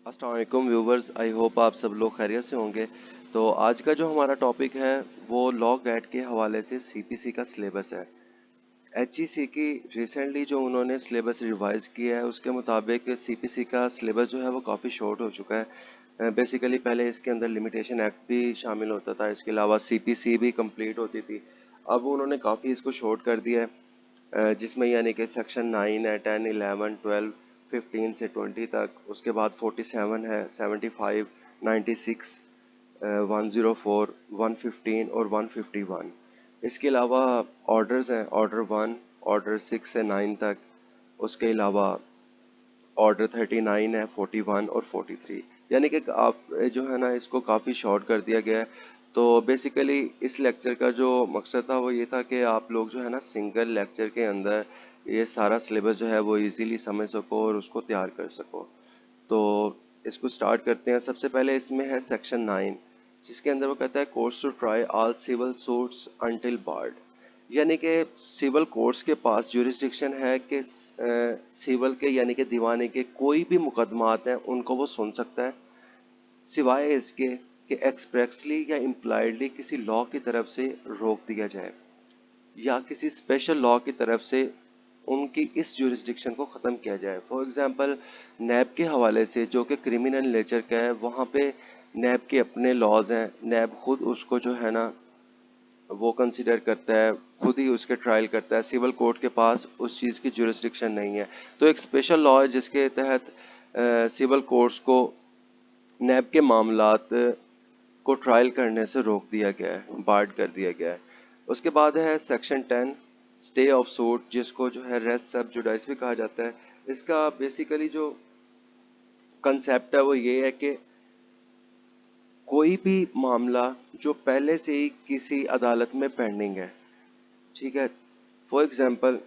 अस्सलाम वालेकुम viewers, I hope आप सब लोग खैरियत से होंगे। तो आज का जो हमारा टॉपिक है वो लॉ गैट के हवाले से सीपीसी का सिलेबस है। एचईसी की रिसेंटली जो उन्होंने सिलेबस रिवाइज किया है उसके मुताबिक सीपीसी का सिलेबस जो है वो काफ़ी शॉर्ट हो चुका है। बेसिकली पहले इसके अंदर लिमिटेशन एक्ट भी शामिल होता था, इसके अलावा सीपीसी भी कंप्लीट होती थी। अब उन्होंने काफ़ी इसको शॉर्ट कर दिया है, जिसमें यानी कि सेक्शन 9 है, 10, 11, 12, 15 से 20 तक, उसके बाद 47 है, 75, 96, 104, 115 और 151। इसके अलावा ऑर्डर्स हैं, ऑर्डर 1, ऑर्डर 6 से 9 तक, उसके अलावा ऑर्डर 39 है, 41 और 43। यानी कि आप जो है ना इसको काफ़ी शॉर्ट कर दिया गया है। तो बेसिकली इस लेक्चर का जो मकसद था वो ये था कि आप लोग जो है ना सिंगल लेक्चर के अंदर ये सारा सिलेबस जो है वो इजीली समझ सको और उसको तैयार कर सको। तो इसको स्टार्ट करते हैं। सबसे पहले इसमें है सेक्शन 9, जिसके अंदर वो कहता है courts to try all civil suits until barred. यानी कि सिविल कोर्ट्स के पास जुरिस्डिक्शन है कि सिविल के यानी कि दीवानी के कोई भी मुकदमात हैं उनको वो सुन सकता है, सिवाय इसके कि एक्सप्रेसली या इम्प्लाइडली किसी लॉ की तरफ से रोक दिया जाए या किसी स्पेशल लॉ की तरफ से उनकी इस जुरिस्डिक्शन को ख़त्म किया जाए। फॉर एग्जांपल नैब के हवाले से जो कि क्रिमिनल नेचर का है, वहाँ पे नैब के अपने लॉज हैं, नैब खुद उसको जो है ना वो कंसिडर करता है, खुद ही उसके ट्रायल करता है। सिविल कोर्ट के पास उस चीज़ की जुरिस्डिक्शन नहीं है। तो एक स्पेशल लॉ है जिसके तहत सिविल कोर्ट्स को नैब के मामलात को ट्रायल करने से रोक दिया गया है, बार्ड कर दिया गया है। उसके बाद है सेक्शन 10, स्टे ऑफ सूट, जिसको जो है रेस सब जुडाइस भी कहा जाता है। इसका बेसिकली जो कंसेप्ट है वो ये है कि कोई भी मामला जो पहले से ही किसी अदालत में पेंडिंग है, ठीक है, फॉर एग्जांपल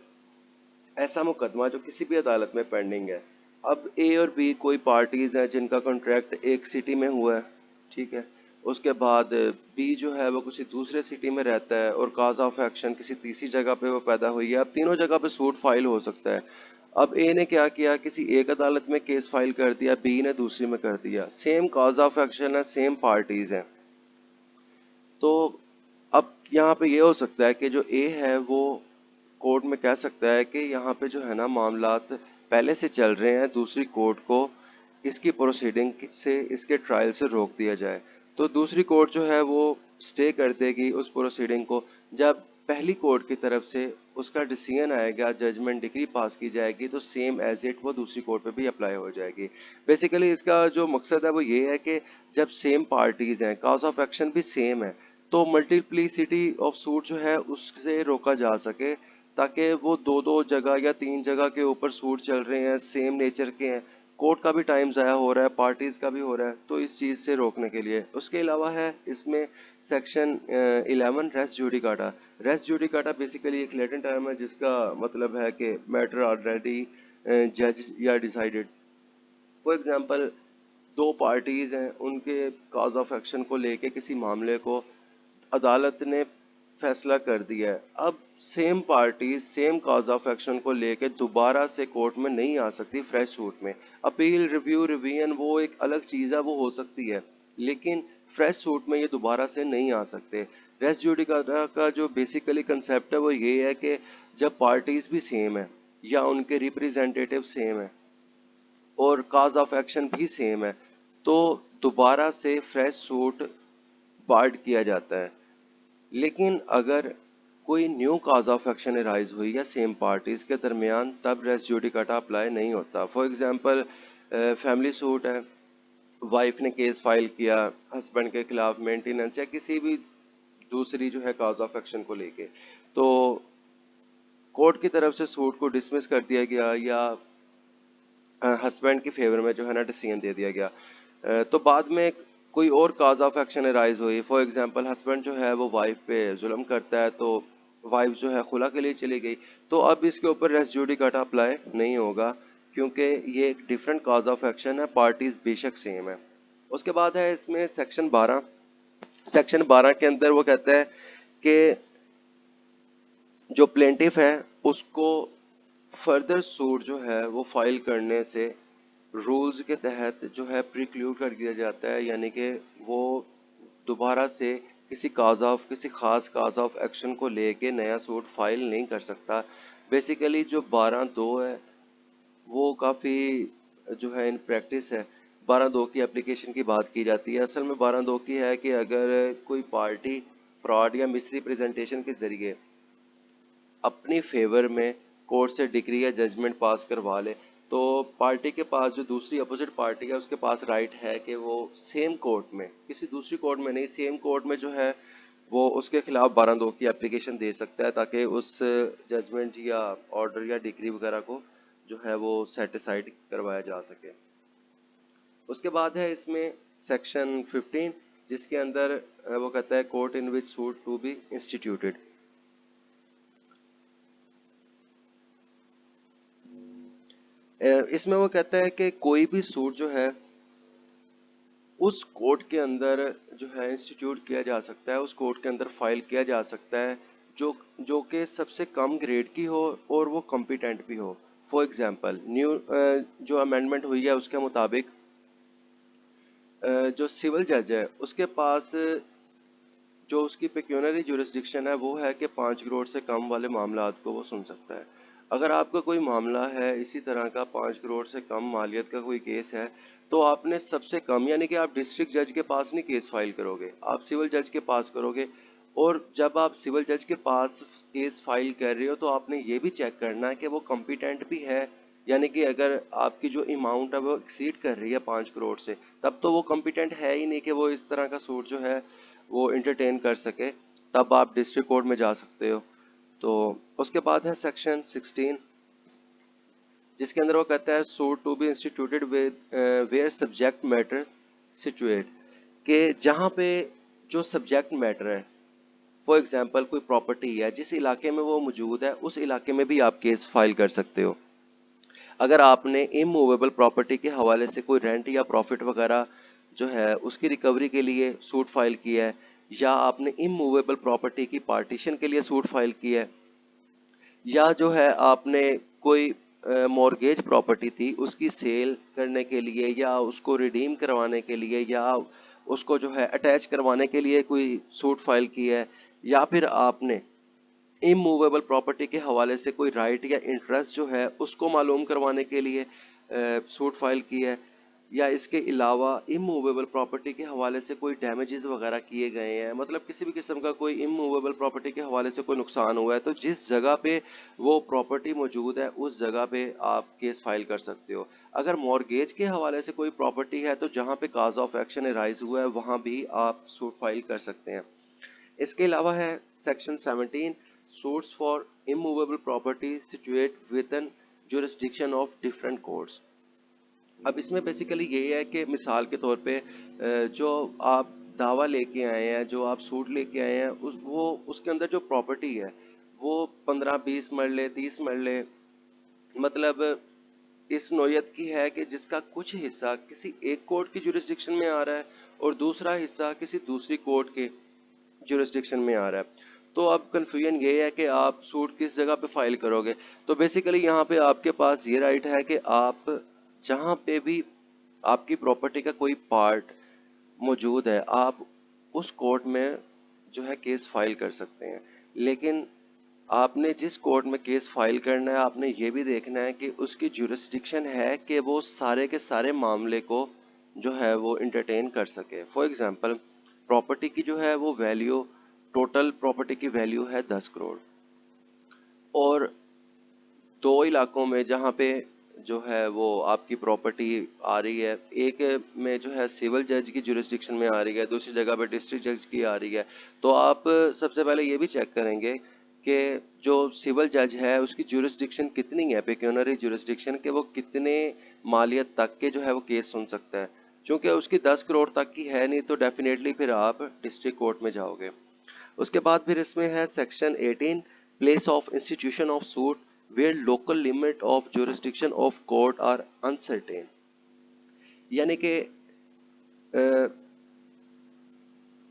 ऐसा मुकदमा जो किसी भी अदालत में पेंडिंग है। अब ए और बी कोई पार्टीज हैं जिनका कॉन्ट्रैक्ट एक सिटी में हुआ है, ठीक है। उसके बाद बी जो है वो किसी दूसरे सिटी में रहता है और काज ऑफ एक्शन किसी तीसरी जगह पे वो पैदा हुई है। अब तीनों जगह पे सूट फाइल हो सकता है। अब ए ने क्या किया, किसी एक अदालत में केस फाइल कर दिया, बी ने दूसरी में कर दिया, सेम काज ऑफ एक्शन है, सेम पार्टीज हैं। तो अब यहाँ पे ये हो सकता है कि जो ए है वो कोर्ट में कह सकता है कि यहाँ पे जो है ना मामलात पहले से चल रहे हैं, दूसरी कोर्ट को इसकी प्रोसीडिंग से, इसके ट्रायल से रोक दिया जाए। तो दूसरी कोर्ट जो है वो स्टे कर देगी उस प्रोसीडिंग को। जब पहली कोर्ट की तरफ से उसका डिसीजन आएगा, जजमेंट डिग्री पास की जाएगी, तो सेम एज इट वो दूसरी कोर्ट पे भी अप्लाई हो जाएगी। बेसिकली इसका जो मकसद है वो ये है कि जब सेम पार्टीज हैं, काज ऑफ एक्शन भी सेम है, तो मल्टीप्लिसिटी ऑफ सूट जो है उससे रोका जा सके, ताकि वो दो दो जगह या तीन जगह के ऊपर सूट चल रहे हैं, सेम नेचर के हैं, कोर्ट का भी टाइम ज़ाया हो रहा है, पार्टीज का भी हो रहा है, तो इस चीज़ से रोकने के लिए। उसके अलावा है इसमें section 11, res judicata. Res judicata basically एक लैटिन टर्म है जिसका मतलब है कि मैटर ऑलरेडी जज या डिसाइडेड। फॉर एग्जांपल दो पार्टीज हैं, उनके कॉज ऑफ एक्शन को लेके किसी मामले को अदालत ने फैसला कर दिया है। अब same party same cause of action को लेके दोबारा से कोर्ट में नहीं आ सकती फ्रेश सूट में। अपील, रिव्यू, रिवीजन वो एक अलग चीज़ है, वो हो सकती है, लेकिन फ्रेश सूट में ये दोबारा से नहीं आ सकते। रेस जुडिकाटा का जो बेसिकली कंसेप्ट है वो ये है कि जब पार्टीज भी सेम है या उनके रिप्रेजेंटेटिव सेम है और काज ऑफ एक्शन भी सेम है, तो दोबारा से फ्रेश सूट बार्ड किया जाता है। लेकिन अगर कोई new cause of action arise हुई या सेम पार्टीज के दरमियान, तब रेस जुडिकाटा अप्लाई नहीं होता। फॉर एग्जांपल फैमिली सूट है, वाइफ ने केस फाइल किया हस्बैंड के खिलाफ मेंटेनेंस या किसी भी दूसरी जो है काज ऑफ एक्शन को लेके, तो कोर्ट की तरफ से सूट को डिसमिस कर दिया गया या हस्बैंड की फेवर में जो है ना डिसीजन दे दिया गया। तो बाद में कोई और काज ऑफ एक्शन अराइज हुई, फॉर एग्जांपल हस्बैंड जो है वो वाइफ पे जुल्म करता है, तो वाइफ जो है खुला के लिए चली गई, तो अब इसके ऊपर रेस जुडिकाटा अप्लाई नहीं होगा, क्योंकि ये एक डिफरेंट काज ऑफ एक्शन है, पार्टीज बेशक सेम है। उसके बाद है इसमें सेक्शन 12। सेक्शन 12 के अंदर वो कहता है कि जो प्लेंटिफ है उसको फर्दर सूट जो है वो फाइल करने से रूल्स के तहत जो है प्रिक्लूड कर दिया जाता है, यानी कि वो दोबारा से किसी खास काज ऑफ एक्शन को लेके नया सूट फाइल नहीं कर सकता। बेसिकली जो 12(2) है वो काफ़ी जो है इन प्रैक्टिस है। 12(2) की एप्लीकेशन की बात की जाती है। असल में 12(2) की है कि अगर कोई पार्टी फ्रॉड या मिसरिप्रेजेंटेशन के जरिए अपनी फेवर में कोर्ट से डिक्री या जजमेंट पास करवा ले, तो पार्टी के पास, जो दूसरी अपोजिट पार्टी है, उसके पास राइट है कि वो सेम कोर्ट में, किसी दूसरी कोर्ट में नहीं, सेम कोर्ट में जो है वो उसके खिलाफ 12(2) की एप्लीकेशन दे सकता है, ताकि उस जजमेंट या ऑर्डर या डिक्री वगैरह को जो है वो सेटिसाइड करवाया जा सके। उसके बाद है इसमें सेक्शन 15, जिसके अंदर वो कहता है court in which suit to be instituted. इसमें वो कहता है कि कोई भी सूट जो है उस कोर्ट के अंदर जो है इंस्टीट्यूट किया जा सकता है, उस कोर्ट के अंदर फाइल किया जा सकता है जो जो कि सबसे कम ग्रेड की हो और वो कॉम्पिटेंट भी हो। फॉर एग्जांपल, न्यू जो अमेंडमेंट हुई है उसके मुताबिक जो सिविल जज है उसके पास जो उसकी पेक्यूनरी जुरिस्डिक्शन है वो है कि 5 करोड़ से कम वाले मामलात को वो सुन सकता है। अगर आपका कोई मामला है इसी तरह का, 5 करोड़ से कम मालियत का कोई केस है, तो आपने सबसे कम, यानी कि आप डिस्ट्रिक्ट जज के पास नहीं केस फाइल करोगे, आप सिविल जज के पास करोगे। और जब आप सिविल जज के पास केस फाइल कर रहे हो तो आपने ये भी चेक करना है कि वो कॉम्पिटेंट भी है, यानी कि अगर आपकी जो अमाउंट है वो एक्सीड कर रही है 5 करोड़ से, तब तो वो कॉम्पिटेंट है ही नहीं कि वो इस तरह का सूट जो है वो इंटरटेन कर सके, तब आप डिस्ट्रिक्ट कोर्ट में जा सकते हो। तो उसके बाद है सेक्शन 16, जिसके अंदर वो कहता है suit to be instituted with where subject matter situate, कि जहाँ पे जो सब्जेक्ट मैटर है, फॉर एग्जांपल कोई प्रॉपर्टी है, जिस इलाके में वो मौजूद है उस इलाके में भी आप केस फाइल कर सकते हो। अगर आपने इमूवेबल प्रॉपर्टी के हवाले से कोई रेंट या प्रॉफिट वगैरह जो है उसकी रिकवरी के लिए सूट फाइल किया है, या आपने इमूवेबल प्रॉपर्टी की पार्टीशन के लिए सूट फाइल किया है, या जो है आपने कोई मॉर्गेज प्रॉपर्टी थी उसकी सेल करने के लिए या उसको रिडीम करवाने के लिए या उसको जो है अटैच करवाने के लिए कोई सूट फाइल किया है, या फिर आपने इमूवेबल प्रॉपर्टी के हवाले से कोई राइट या इंटरेस्ट जो है उसको मालूम करवाने के लिए सूट फाइल की है, या इसके अलावा इमूवेबल प्रॉपर्टी के हवाले से कोई डैमेजेस वगैरह किए गए हैं, मतलब किसी भी किस्म का कोई इमूवेबल प्रॉपर्टी के हवाले से कोई नुकसान हुआ है, तो जिस जगह पे वो प्रॉपर्टी मौजूद है उस जगह पे आप केस फाइल कर सकते हो। अगर मॉर्गेज के हवाले से कोई प्रॉपर्टी है तो जहाँ पे काज ऑफ एक्शन अराइज हुआ है वहाँ भी आप सूट फाइल कर सकते हैं। इसके अलावा है section 17, suits for immovable property situate with an jurisdiction of different courts. अब इसमें बेसिकली यही है कि मिसाल के तौर पे जो आप दावा लेके आए हैं, जो आप सूट लेके आए हैं, उसके अंदर जो प्रॉपर्टी है वो 15-20 मरले 30 मरले, मतलब इस नौयत की है कि जिसका कुछ हिस्सा किसी एक कोर्ट की जुरिस्डिक्शन में आ रहा है और दूसरा हिस्सा किसी दूसरी कोर्ट के जुरिस्डिक्शन में आ रहा है। तो अब कन्फ्यूजन ये है कि आप सूट किस जगह पे फाइल करोगे। तो बेसिकली यहाँ पे आपके पास ये राइट है कि आप जहाँ पे भी आपकी प्रॉपर्टी का कोई पार्ट मौजूद है आप उस कोर्ट में जो है केस फाइल कर सकते हैं। लेकिन आपने जिस कोर्ट में केस फाइल करना है आपने ये भी देखना है कि उसकी जुरिस्डिक्शन है कि वो सारे के सारे मामले को जो है वो इंटरटेन कर सके। फॉर एग्जांपल, प्रॉपर्टी की जो है वो वैल्यू, टोटल प्रॉपर्टी की वैल्यू है 10 करोड़, और दो इलाकों में जहाँ पे जो है वो आपकी प्रॉपर्टी आ रही है, एक में जो है सिविल जज की जुरिस्डिक्शन में आ रही है, दूसरी जगह पे डिस्ट्रिक्ट जज की आ रही है, तो आप सबसे पहले ये भी चेक करेंगे कि जो सिविल जज है उसकी जुरिस्डिक्शन कितनी है, पेक्यूनरी जुरिस्डिक्शन, के वो कितने मालियत तक के जो है वो केस सुन सकता है। क्योंकि उसकी 10 करोड़ तक की है नहीं तो डेफिनेटली फिर आप डिस्ट्रिक्ट कोर्ट में जाओगे। उसके बाद फिर इसमें है section 18, place of institution of suit where local limit of jurisdiction of court are uncertain, यानी कि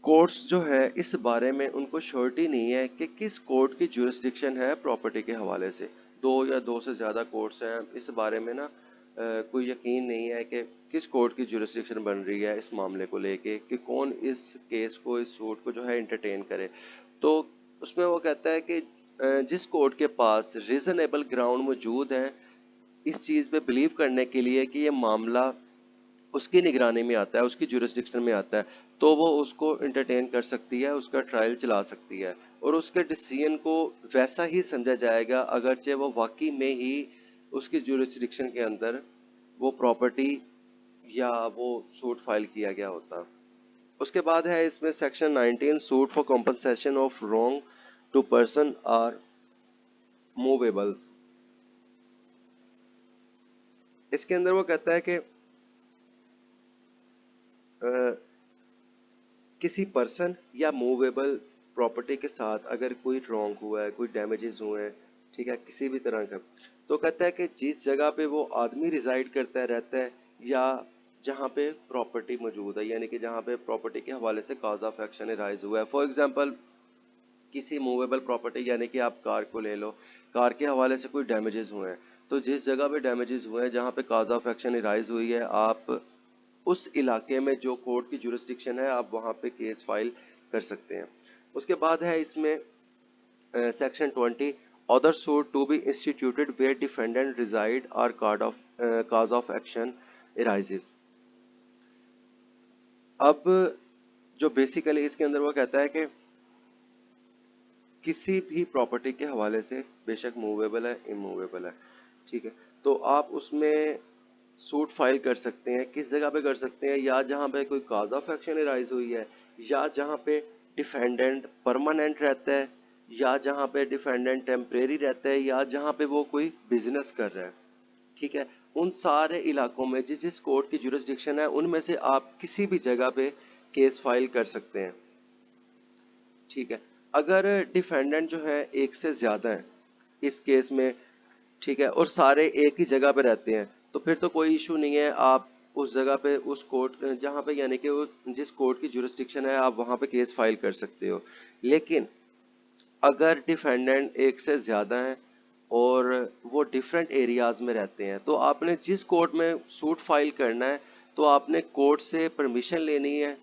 कोर्ट्स जो है इस बारे में उनको श्योरिटी नहीं है कि किस कोर्ट की जुरिस्डिक्शन है प्रॉपर्टी के हवाले से। दो या दो से ज़्यादा कोर्ट्स हैं, इस बारे में ना कोई यकीन नहीं है कि किस कोर्ट की जुरिस्डिक्शन बन रही है इस मामले को लेके, कि कौन इस केस को, इस सूट को जो है इंटरटेन करे। तो उसमें वो कहता है कि जिस कोर्ट के पास रीजनेबल ग्राउंड मौजूद है इस चीज़ पे बिलीव करने के लिए कि ये मामला उसकी निगरानी में आता है, उसकी जुरिस्डिक्शन में आता है, तो वो उसको इंटरटेन कर सकती है, उसका ट्रायल चला सकती है और उसके डिसीजन को वैसा ही समझा जाएगा अगरचे वो वाकई में ही उसकी जुरिस्डिक्शन के अंदर वो प्रॉपर्टी या वो सूट फाइल किया गया होता। उसके बाद है इसमें section 19, suit for compensation of wrong to person or movables. इसके अंदर वो कहता है कि किसी पर्सन या मूवेबल प्रॉपर्टी के साथ अगर कोई रॉन्ग हुआ है, कोई डैमेजेस हुए हैं, ठीक है, किसी भी तरह का, तो कहता है कि जिस जगह पे वो आदमी रिजाइड करता है, रहता है, या जहाँ पे प्रॉपर्टी मौजूद है, यानी कि जहाँ पे प्रॉपर्टी के हवाले से कॉज ऑफ एक्शन राइज हुआ है। फॉर एग्जांपल किसी मूवेबल प्रॉपर्टी, यानी कि आप कार को ले लो, कार के हवाले से कोई डैमेजेस हुए हैं, तो जिस जगह पे डैमेजेस हुए हैं, जहाँ पे कॉज ऑफ एक्शन राइज हुई है, आप उस इलाके में जो कोर्ट की जुरिस्डिक्शन है आप वहाँ पे केस फाइल कर सकते हैं। उसके बाद है इसमें section 20, other suit to be instituted where defendant reside और कॉज ऑफ एक्शन अराइजेस। अब जो बेसिकली इसके अंदर वो कहता है कि किसी भी प्रॉपर्टी के हवाले से, बेशक मूवेबल है, इमूवेबल है, ठीक है, तो आप उसमें सूट फाइल कर सकते हैं। किस जगह पे कर सकते हैं? या जहाँ पे कोई कॉज ऑफ एक्शन राइज हुई है, या जहाँ पे डिफेंडेंट परमानेंट रहता है, या जहाँ पे डिफेंडेंट टेम्परेरी रहता है, या जहाँ पे वो कोई बिजनेस कर रहा है, ठीक है, उन सारे इलाकों में जिस जिस कोर्ट की जुरिस्डिक्शन है उनमें से आप किसी भी जगह पे केस फाइल कर सकते हैं, ठीक है। अगर डिफेंडेंट जो है एक से ज्यादा है इस केस में, ठीक है, और सारे एक ही जगह पे रहते हैं, तो फिर तो कोई इशू नहीं है, आप उस जगह पे, उस कोर्ट जहाँ पे, यानी कि वो जिस कोर्ट की जुरिस्डिक्शन है आप वहाँ पे केस फाइल कर सकते हो। लेकिन अगर डिफेंडेंट एक से ज़्यादा हैं और वो डिफरेंट एरियाज में रहते हैं, तो आपने जिस कोर्ट में सूट फाइल करना है तो आपने कोर्ट से परमिशन लेनी है,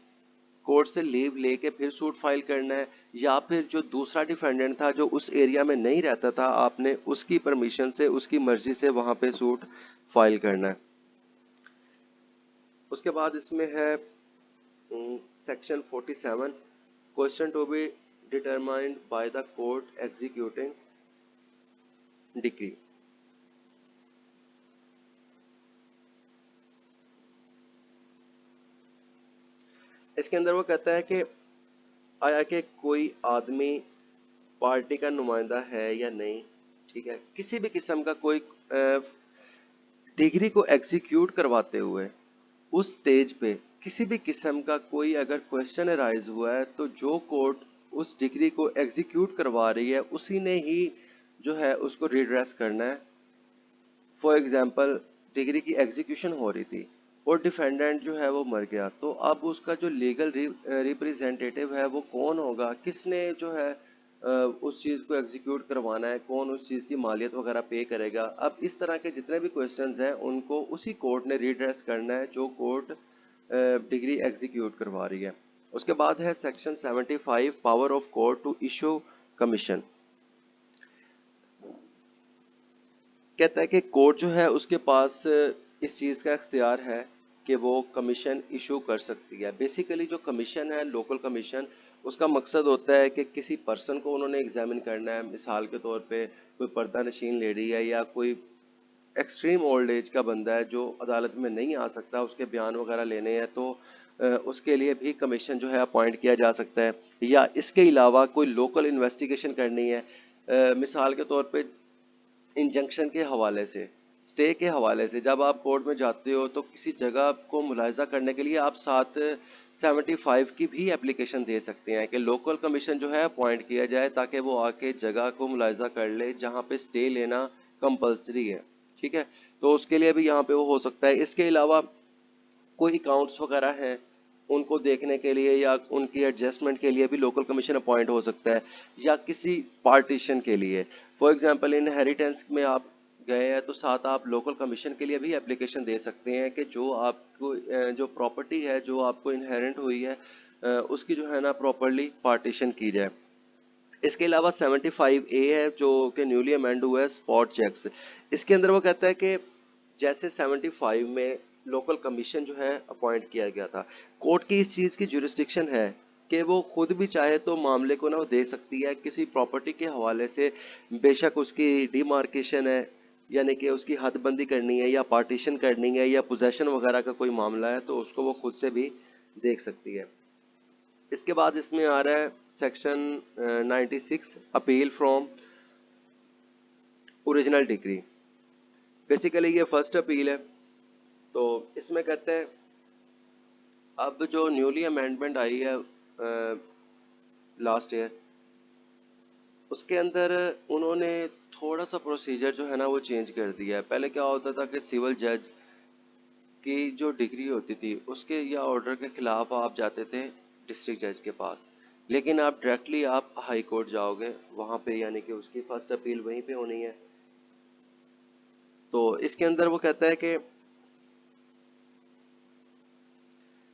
कोर्ट से लीव लेके फिर सूट फाइल करना है, या फिर जो दूसरा डिफेंडेंट था जो उस एरिया में नहीं रहता था, आपने उसकी परमिशन से, उसकी मर्जी से वहां पे सूट फाइल करना है। उसके बाद इसमें है section 47, question to be determined by the court executing decree. इसके अंदर वो कहता है कि आया कि कोई आदमी पार्टी का नुमाइंदा है या नहीं, ठीक है, किसी भी किस्म का कोई डिग्री को एग्जीक्यूट करवाते हुए उस स्टेज पे किसी भी किस्म का कोई अगर क्वेश्चन राइज हुआ है, तो जो कोर्ट उस डिग्री को एग्जीक्यूट करवा रही है उसी ने ही जो है उसको रिड्रेस करना है। फॉर एग्जांपल डिग्री की एग्जीक्यूशन हो रही थी और डिफेंडेंट जो है वो मर गया, तो अब उसका जो लीगल रिप्रेजेंटेटिव है वो कौन होगा, किसने जो है उस चीज़ को एग्जीक्यूट करवाना है, कौन उस चीज़ की मालियत वगैरह पे करेगा। अब इस तरह के जितने भी क्वेश्चंस हैं उनको उसी कोर्ट ने रिड्रेस करना है जो कोर्ट डिग्री एग्जीक्यूट करवा रही है। उसके बाद है section 75, power of court to issue commission. कहता है कि कोर्ट जो है उसके पास इस चीज़ का इख्तियार है कि वो कमीशन इशू कर सकती है। बेसिकली जो कमीशन है, लोकल कमीशन, उसका मकसद होता है कि किसी पर्सन को उन्होंने एग्जामिन करना है। मिसाल के तौर पे कोई पर्दा नशीन लेडी है या कोई एक्सट्रीम ओल्ड एज का बंदा है जो अदालत में नहीं आ सकता, उसके बयान वगैरह लेने हैं, तो उसके लिए भी कमीशन जो है अपॉइंट किया जा सकता है। या इसके अलावा कोई लोकल इन्वेस्टिगेशन करनी है, मिसाल के तौर पे इंजंक्शन के हवाले से, स्टे के हवाले से, जब आप कोर्ट में जाते हो तो किसी जगह को मुलाहिजा करने के लिए आप साथ 75 की भी एप्लीकेशन दे सकते हैं कि लोकल कमीशन जो है अपॉइंट किया जाए ताकि वो आके जगह को मुलाहिजा कर ले जहाँ पे स्टे लेना कंपलसरी है, ठीक है, तो उसके लिए भी यहाँ पे वो हो सकता है। इसके अलावा कोई अकाउंट्स वगैरह हैं उनको देखने के लिए या उनकी एडजस्टमेंट के लिए भी लोकल कमीशन अपॉइंट हो सकता है, या किसी पार्टीशन के लिए। फॉर एग्जांपल इनहेरिटेंस में आप गए हैं तो साथ आप लोकल कमीशन के लिए भी एप्लीकेशन दे सकते हैं कि जो आपको जो प्रॉपर्टी है जो आपको इनहेरेंट हुई है उसकी जो है ना प्रॉपरली पार्टीशन की जाए। इसके अलावा 75A है जो कि न्यूली अमेंड हुआ है, स्पॉट चेक्स। इसके अंदर वो कहता है कि जैसे 75 में लोकल कमीशन जो है अपॉइंट किया गया था, कोर्ट की इस चीज़ की जुरिस्डिक्शन है कि वो खुद भी चाहे तो मामले को ना वो दे सकती है किसी प्रॉपर्टी के हवाले से, बेशक उसकी डिमार्केशन है यानी कि उसकी हदबंदी करनी है या पार्टीशन करनी है या पोजेशन वगैरह का कोई मामला है तो उसको वो खुद से भी देख सकती है। इसके बाद इसमें आ रहा है section 96, appeal from original degree. Basically ये फर्स्ट अपील है। तो इसमें कहते हैं अब जो न्यूली अमेंडमेंट आई है लास्ट ईयर, उसके अंदर उन्होंने थोड़ा सा प्रोसीजर जो है ना वो चेंज कर दिया है। पहले क्या होता था कि सिविल जज की जो डिग्री होती थी उसके या ऑर्डर के खिलाफ आप जाते थे डिस्ट्रिक्ट जज के पास, लेकिन आप डायरेक्टली आप हाई कोर्ट जाओगे वहाँ पे, यानी कि उसकी फर्स्ट अपील वहीं पे होनी है। तो इसके अंदर वो कहता है कि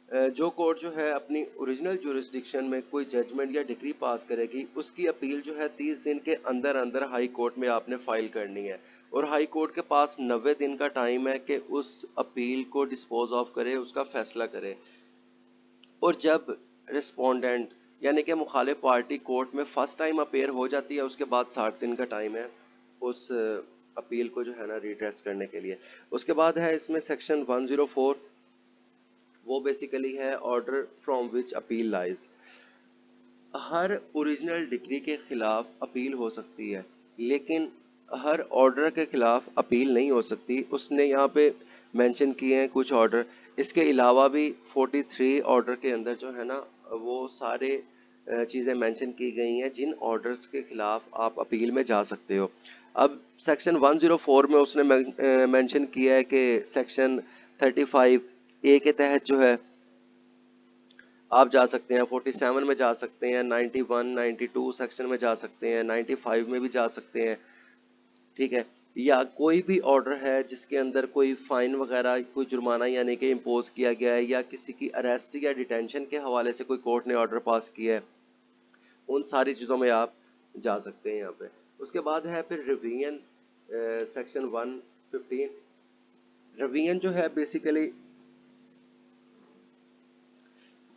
जो कोर्ट जो है अपनी ओरिजिनल जुरिस्डिक्शन में कोई जजमेंट या डिग्री पास करेगी उसकी अपील जो है 30 दिन के अंदर अंदर हाई कोर्ट में आपने फाइल करनी है, और हाई कोर्ट के पास 90 दिन का टाइम है कि उस अपील को डिस्पोज ऑफ करे, उसका फैसला करे। और जब रिस्पोंडेंट यानी कि मुखालिफ पार्टी कोर्ट में फर्स्ट टाइम अपेयर हो जाती है उसके बाद 60 दिन का टाइम है उस अपील को जो है ना रिड्रेस करने के लिए। उसके बाद है इसमें सेक्शन 104, वो बेसिकली है order from which appeal lies. Her original degree के खिलाफ अपील हो सकती है लेकिन हर ऑर्डर के खिलाफ अपील नहीं हो सकती। उसने यहाँ पे मेंशन किए हैं कुछ ऑर्डर। इसके अलावा भी 43 ऑर्डर के अंदर जो है ना वो सारे चीज़ें मेंशन की गई हैं जिन ऑर्डर्स के खिलाफ आप अपील में जा सकते हो। अब सेक्शन 104 में उसने मेंशन किया है कि सेक्शन 35A के तहत जो है आप जा सकते हैं, 47 में जा सकते हैं, 91 92 सेक्शन में जा सकते हैं, 95 में भी जा सकते हैं। ठीक है, या कोई भी ऑर्डर है जिसके अंदर कोई फाइन वगैरह कोई जुर्माना यानी कि इम्पोज किया गया है या किसी की अरेस्ट या डिटेंशन के हवाले से कोई कोर्ट ने ऑर्डर पास किया है, उन सारी चीज़ों में आप जा सकते हैं यहाँ पे। उसके बाद है फिर रिवीजन, सेक्शन 115। रिवीजन जो है बेसिकली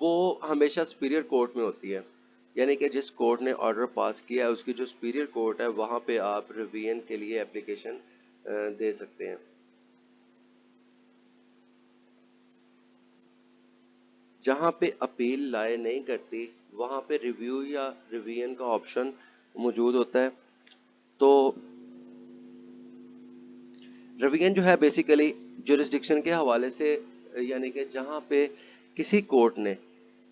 वो हमेशा सुपीरियर कोर्ट में होती है, यानी कि जिस कोर्ट ने ऑर्डर पास किया है उसकी जो सुपीरियर कोर्ट है वहाँ पे आप रिवीजन के लिए एप्लीकेशन दे सकते हैं। जहाँ पे अपील लाए नहीं करती वहाँ पे रिव्यू या रिवीजन का ऑप्शन मौजूद होता है। तो रिवीजन जो है बेसिकली जुरिस्डिक्शन के हवाले से, यानी कि जहाँ पे किसी कोर्ट ने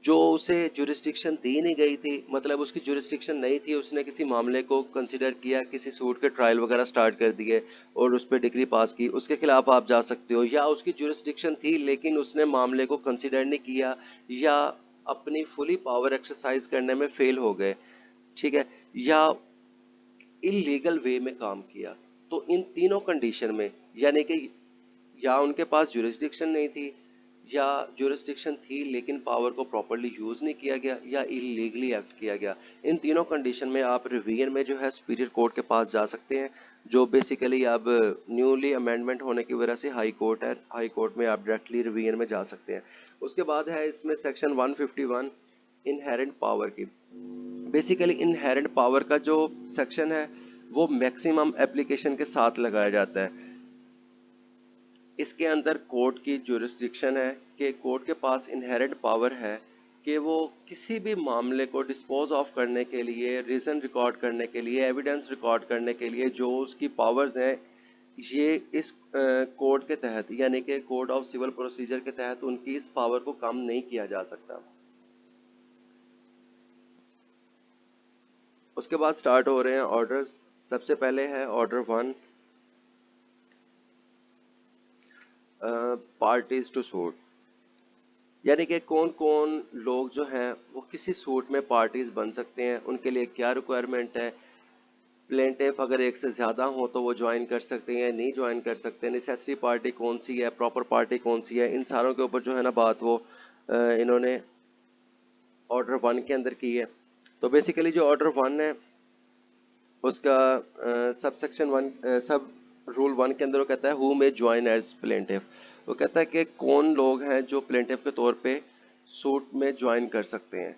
जो उसे जुरिस्डिक्शन दी नहीं गई थी, मतलब उसकी जुरिस्डिक्शन नहीं थी, उसने किसी मामले को कंसिडर किया, किसी सूट के ट्रायल वगैरह स्टार्ट कर दिए और उस पर डिग्री पास की, उसके खिलाफ आप जा सकते हो। या उसकी जुरिस्डिक्शन थी लेकिन उसने मामले को कंसिडर नहीं किया या अपनी फुली पावर एक्सरसाइज करने में फेल हो गए, ठीक है, या इलीगल वे में काम किया, तो इन तीनों कंडीशन में, यानी कि या उनके पास जुरिस्डिक्शन नहीं थी या जुरिस्डिक्शन थी लेकिन पावर को प्रॉपरली यूज़ नहीं किया गया या इलीगली एक्ट किया गया, इन तीनों कंडीशन में आप रिवीजन में जो है सुपीरियर कोर्ट के पास जा सकते हैं, जो बेसिकली अब न्यूली अमेंडमेंट होने की वजह से हाई कोर्ट है। हाई कोर्ट में आप डायरेक्टली रिवीजन में जा सकते हैं। उसके बाद है इसमें सेक्शन 151, इनहेरेंट पावर की। बेसिकली इनहेरेंट पावर का जो सेक्शन है वो मैक्सिमम एप्लीकेशन के साथ लगाया जाता है। इसके अंदर कोर्ट की जुरिस्डिक्शन है कि कोर्ट के पास इनहेरेंट पावर है कि वो किसी भी मामले को डिस्पोज ऑफ करने के लिए, रीज़न रिकॉर्ड करने के लिए, एविडेंस रिकॉर्ड करने के लिए जो उसकी पावर्स हैं, ये इस कोड के तहत यानी कि कोड ऑफ सिविल प्रोसीजर के तहत उनकी इस पावर को कम नहीं किया जा सकता। उसके बाद स्टार्ट हो रहे हैं ऑर्डर्स। सबसे पहले है ऑर्डर 1, पार्टीज टू सूट, यानी कि कौन कौन लोग जो हैं वो किसी सूट में पार्टीज बन सकते हैं, उनके लिए क्या रिक्वायरमेंट है, प्लेंटिफ अगर एक से ज़्यादा हो तो वो ज्वाइन कर सकते हैं, नहीं ज्वाइन कर सकते, नेसेसरी पार्टी कौन सी है, प्रॉपर पार्टी कौन सी है, इन सारों के ऊपर जो है ना बात वो इन्होंने ऑर्डर 1 के अंदर की है। तो बेसिकली जो ऑर्डर 1 है उसका सब सेक्शन 1 सब रूल 1 के अंदर वो कहता है who may join as plaintiff. वो कहता है कि कौन लोग हैं जो प्लेंटिफ के तौर पे सूट में ज्वाइन कर सकते हैं।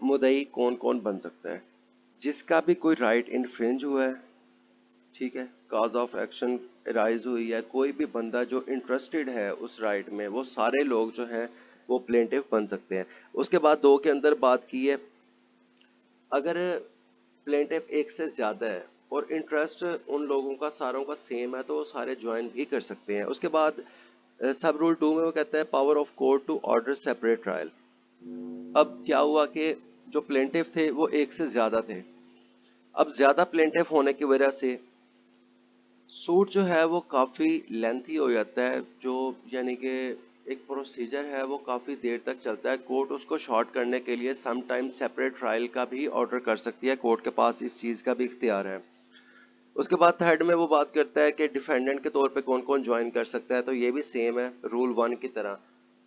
मुद्दई कौन कौन बन सकता है? जिसका भी कोई राइट इन्फ्रिंज हुआ है, ठीक है, कॉज ऑफ एक्शन राइज हुई है, कोई भी बंदा जो इंटरेस्टेड है उस राइट में, वो सारे लोग जो हैं वो प्लेंटिफ बन सकते हैं। उसके बाद 2 के अंदर बात की है, अगर प्लेंटिफ एक से ज़्यादा है और इंटरेस्ट उन लोगों का सारों का सेम है तो वो सारे ज्वाइन भी कर सकते हैं। उसके बाद सब रूल 2 में वो कहता है power of court to order separate trial. अब क्या हुआ कि जो प्लेंटिफ थे वो एक से ज़्यादा थे। अब ज़्यादा प्लेंटिफ होने की वजह से सूट जो है वो काफ़ी लेंथी हो जाता है, जो यानी कि एक प्रोसीजर है वो काफ़ी देर तक चलता है। कोर्ट उसको शॉर्ट करने के लिए सम टाइम सेपरेट ट्रायल का भी ऑर्डर कर सकती है, कोर्ट के पास इस चीज़ का भी इख्तियार है। उसके बाद थर्ड में वो बात करता है कि डिफेंडेंट के तौर पे कौन कौन ज्वाइन कर सकता है। तो ये भी सेम है रूल 1 की तरह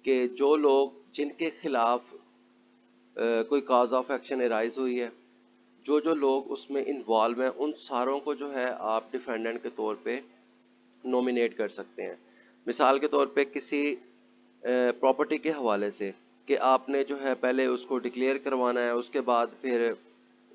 कि जो लोग जिनके खिलाफ कोई काज ऑफ एक्शन एराइज हुई है, जो जो लोग उसमें इन्वॉल्व हैं, उन सारों को जो है आप डिफेंडेंट के तौर पे नॉमिनेट कर सकते हैं। मिसाल के तौर पे किसी प्रॉपर्टी के हवाले से कि आपने जो है पहले उसको डिक्लेयर करवाना है, उसके बाद फिर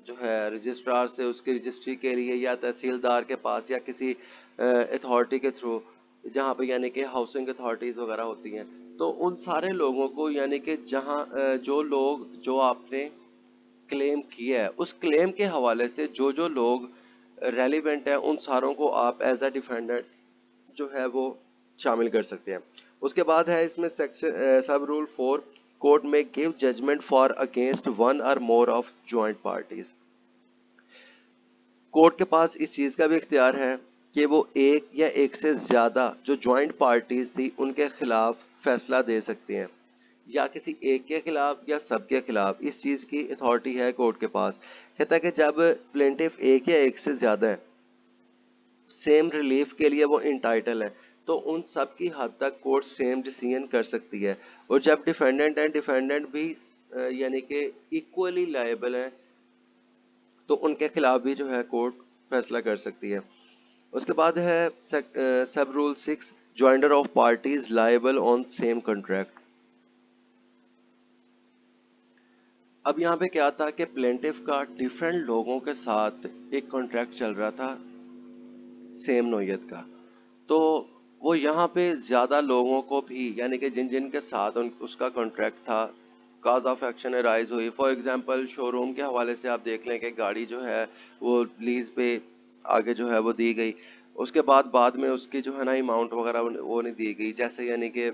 जो है रजिस्ट्रार से उसकी रजिस्ट्री के लिए या तहसीलदार के पास या किसी अथॉरिटी के थ्रू, जहाँ पे यानी कि हाउसिंग अथॉरिटीज़ वगैरह होती हैं, तो उन सारे लोगों को यानी कि जहाँ जो लोग जो आपने क्लेम किया है उस क्लेम के हवाले से जो जो लोग रेलिवेंट हैं उन सारों को आप एज अ डिफेंडेंट जो है वो शामिल कर सकते हैं। उसके बाद है इसमें सेक्शन सब रूल 4, कोर्ट में give judgement for against one और more of joint parties. Court के पास इस चीज़ का भी इख्तियार है कि वो एक या एक से ज़्यादा जो ज्वाइंट पार्टीज थी उनके खिलाफ फैसला दे सकते हैं, या किसी एक के खिलाफ या सबके खिलाफ, इस चीज़ की अथॉरिटी है कोर्ट के पास। कहता है कि जब प्लेंटिफ एक या एक से ज़्यादा है, सेम रिलीफ के लिए वो इंटाइटल है, तो उन सब की हद तक कोर्ट सेम डिसीजन कर सकती है। और जब डिफेंडेंट एंड डिफेंडेंट भी यानी कि इक्वली लायबल हैं, तो उनके खिलाफ भी जो है कोर्ट फैसला कर सकती है। उसके बाद है sub rule 6, joinder of parties liable on same contract. अब यहाँ पे क्या था कि प्लेंटिफ का डिफरेंट लोगों के साथ एक कॉन्ट्रैक्ट चल रहा था सेम नोयत का, तो वो यहाँ पे ज़्यादा लोगों को भी यानी कि जिन जिन के साथ उसका कॉन्ट्रैक्ट था, काज ऑफ एक्शन राइज हुई। फॉर एग्जांपल शोरूम के हवाले से आप देख लें कि गाड़ी जो है वो लीज पे आगे जो है वो दी गई, उसके बाद में उसकी जो है ना अमाउंट वगैरह वो नहीं दी गई, जैसे यानी कि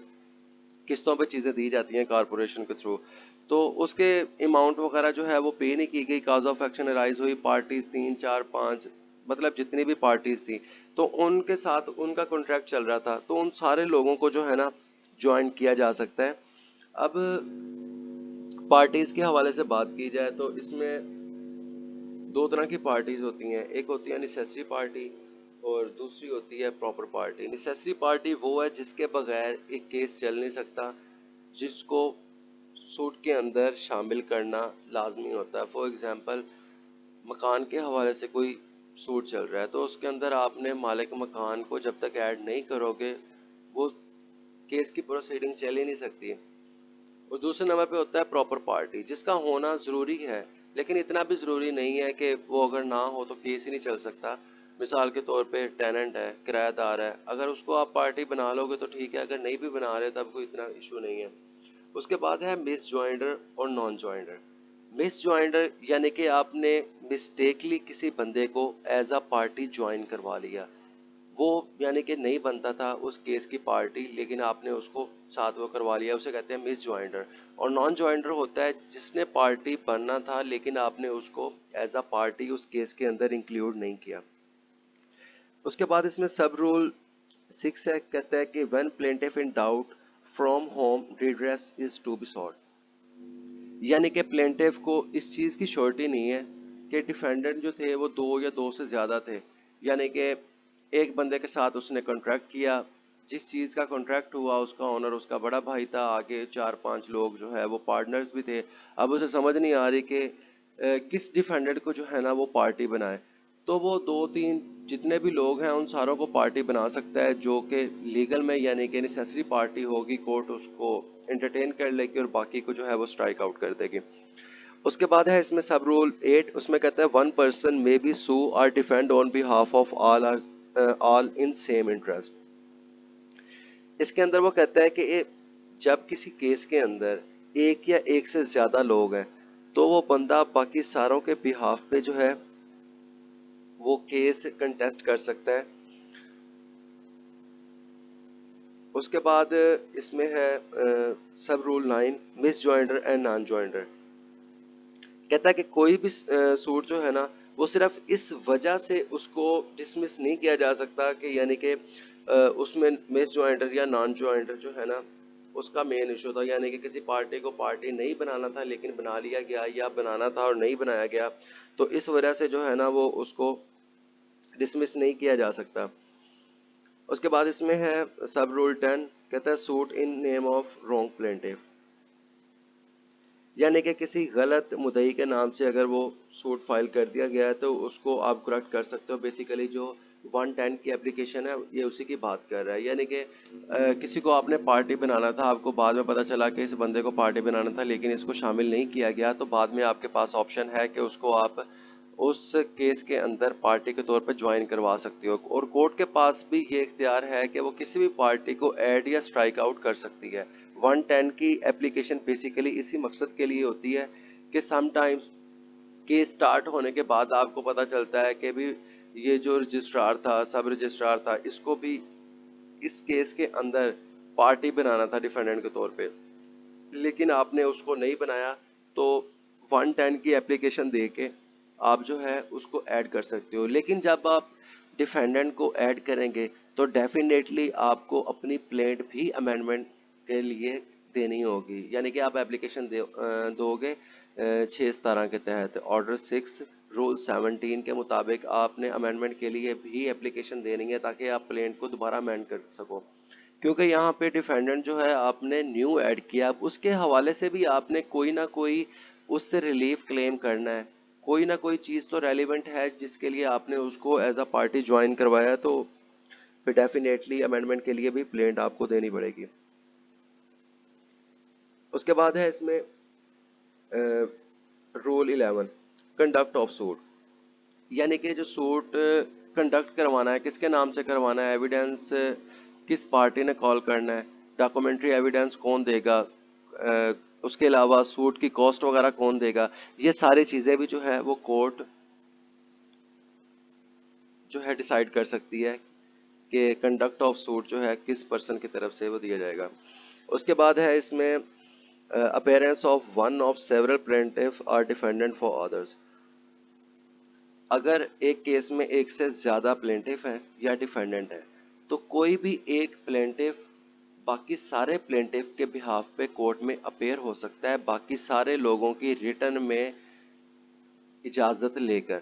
किस्तों पे चीज़ें दी जाती हैं कारपोरेशन के थ्रू, तो उसके अमाउंट वगैरह जो है वो पे नहीं की गई, काज ऑफ एक्शन राइज हुई, पार्टीज 3 4 5 मतलब जितनी भी पार्टीज थी, तो उनके साथ उनका कॉन्ट्रैक्ट चल रहा था, तो उन सारे लोगों को जो है ना ज्वाइन किया जा सकता है। अब पार्टीज के हवाले से बात की जाए तो इसमें दो तरह की पार्टीज होती हैं, एक होती है नेसेसरी पार्टी और दूसरी होती है प्रॉपर पार्टी। नेसेसरी पार्टी वो है जिसके बगैर एक केस चल नहीं सकता, जिसको सूट के अंदर शामिल करना लाजमी होता है। फॉर एग्जांपल मकान के हवाले से कोई सूट चल रहा है, तो उसके अंदर आपने मालिक मकान को जब तक ऐड नहीं करोगे वो केस की प्रोसीडिंग चल ही नहीं सकती। और दूसरे नंबर पे होता है प्रॉपर पार्टी, जिसका होना ज़रूरी है लेकिन इतना भी ज़रूरी नहीं है कि वो अगर ना हो तो केस ही नहीं चल सकता। मिसाल के तौर पे टेनेंट है, किराएदार है, अगर उसको आप पार्टी बना लोगे तो ठीक है, अगर नहीं भी बना रहे तब कोई इतना इशू नहीं है। उसके बाद है मिस ज्वाइंडर और नॉन ज्वाइंडर। मिस ज्वाइंडर यानी कि आपने मिस्टेकली किसी बंदे को एज अ पार्टी ज्वाइन करवा लिया, वो यानी कि नहीं बनता था उस केस की पार्टी लेकिन आपने उसको साथ वो करवा लिया, उसे कहते हैं मिस ज्वाइंडर। और नॉन ज्वाइंडर होता है जिसने पार्टी बनना था लेकिन आपने उसको एज अ पार्टी उस केस के अंदर इंक्लूड नहीं किया। उसके बाद इसमें सब रूल 6 है, कहता है कि when plaintiff in doubt from whom redress is to be solve. यानी कि प्लेंटिफ को इस चीज़ की श्योरिटी नहीं है कि डिफेंडेंट जो थे वो 2 या 2 से ज़्यादा थे, यानी कि एक बंदे के साथ उसने कॉन्ट्रैक्ट किया, जिस चीज़ का कॉन्ट्रैक्ट हुआ उसका ओनर उसका बड़ा भाई था, आगे 4-5 लोग जो है वो पार्टनर्स भी थे। अब उसे समझ नहीं आ रही कि किस डिफेंडेंट को जो है ना वो पार्टी बनाए, तो वो 2-3 जितने भी लोग हैं उन सारों को पार्टी बना सकता है, जो कि लीगल में यानी कि नेसेसरी पार्टी होगी, कोर्ट उसको एंटरटेन कर लेगी और बाकी को जो है वो स्ट्राइक आउट कर देगी। उसके बाद है इसमें सब रूल 8, उसमें कहता है वन पर्सन मे बी सू और defend on behalf of all in same interest. इसके अंदर वो कहता है कि जब किसी केस के अंदर एक या एक से ज्यादा लोग हैं तो वो बंदा बाकी सारों के बिहाफ पे जो है वो केस कंटेस्ट कर सकता है। उसके बाद इसमें है sub rule 9, miss joinder and non joinder. कहता है कि कोई भी सूट जो है ना वो सिर्फ इस वजह से उसको डिसमिस नहीं किया जा सकता कि यानी कि उसमें मिस ज्वाइंटर या नॉन ज्वाइंटर जो है ना उसका मेन इशू था, यानी कि किसी पार्टी को पार्टी नहीं बनाना था लेकिन बना लिया गया, या बनाना था और नहीं बनाया गया, तो इस वजह से जो है ना वो उसको डिसमिस नहीं किया जा सकता। उसके बाद इसमें है सब रूल 10, कहता है suit in name of wrong plaintiff, यानी कि किसी गलत मुद्दई के नाम से अगर वो सूट फाइल कर दिया गया है तो उसको आप करेक्ट कर सकते हो। बेसिकली जो 110 की एप्लीकेशन है ये उसी की बात कर रहा है, यानी कि किसी को आपने पार्टी बनाना था, आपको बाद में पता चला कि इस बंदे को पार्टी बनाना था लेकिन इसको शामिल नहीं किया गया, तो बाद में आपके पास ऑप्शन है कि उसको आप उस केस के अंदर पार्टी के तौर पर ज्वाइन करवा सकते हो, और कोर्ट के पास भी ये इख्तियार है कि वो किसी भी पार्टी को ऐड या स्ट्राइक आउट कर सकती है। 110 की एप्लीकेशन बेसिकली इसी मकसद के लिए होती है कि समटाइम्स केस स्टार्ट होने के बाद आपको पता चलता है कि भी ये जो रजिस्ट्रार था, सब रजिस्ट्रार था, इसको भी इस केस के अंदर पार्टी बनाना था डिफेंडेंट के तौर पे, लेकिन आपने उसको नहीं बनाया, तो 110 की एप्लीकेशन दे के आप जो है उसको ऐड कर सकते हो। लेकिन जब आप डिफेंडेंट को ऐड करेंगे तो डेफिनेटली आपको अपनी प्लेंट भी अमेंडमेंट के लिए देनी होगी, यानी कि आप एप्लीकेशन दोगे 6-17 के तहत, ऑर्डर 6 रूल 17 के मुताबिक आपने अमेंडमेंट के लिए भी एप्लीकेशन देनी है ताकि आप प्लेंट को दोबारा अमेंड कर सको। क्योंकि यहाँ पे डिफेंडेंट जो है आपने न्यू ऐड किया, अब उसके हवाले से भी आपने कोई ना कोई उससे रिलीफ क्लेम करना है, कोई ना कोई चीज़ तो रेलिवेंट है जिसके लिए आपने उसको एज अ पार्टी ज्वाइन करवाया, तो फिर डेफिनेटली अमेंडमेंट के लिए भी प्लेंट आपको देनी पड़ेगी। उसके बाद है इसमें रूल 11, कंडक्ट ऑफ सूट, यानी कि जो सूट कंडक्ट करवाना है किसके नाम से करवाना है, एविडेंस किस पार्टी ने कॉल करना है, डॉक्यूमेंट्री एविडेंस कौन देगा, उसके अलावा सूट की कॉस्ट वगैरह कौन देगा, ये सारी चीज़ें भी जो है वो कोर्ट जो है डिसाइड कर सकती है कि कंडक्ट ऑफ सूट जो है किस पर्सन की तरफ से वो दिया जाएगा। उसके बाद है इसमें appearance of one of several plaintiff or defendant for others, अगर एक केस में एक से ज़्यादा प्लेंटिफ हैं या डिफेंडेंट है तो कोई भी एक प्लेंटिफ बाकी सारे प्लेंटिफ के बिहाफ पे कोर्ट में अपेयर हो सकता है, बाकी सारे लोगों की रिटर्न में इजाज़त लेकर,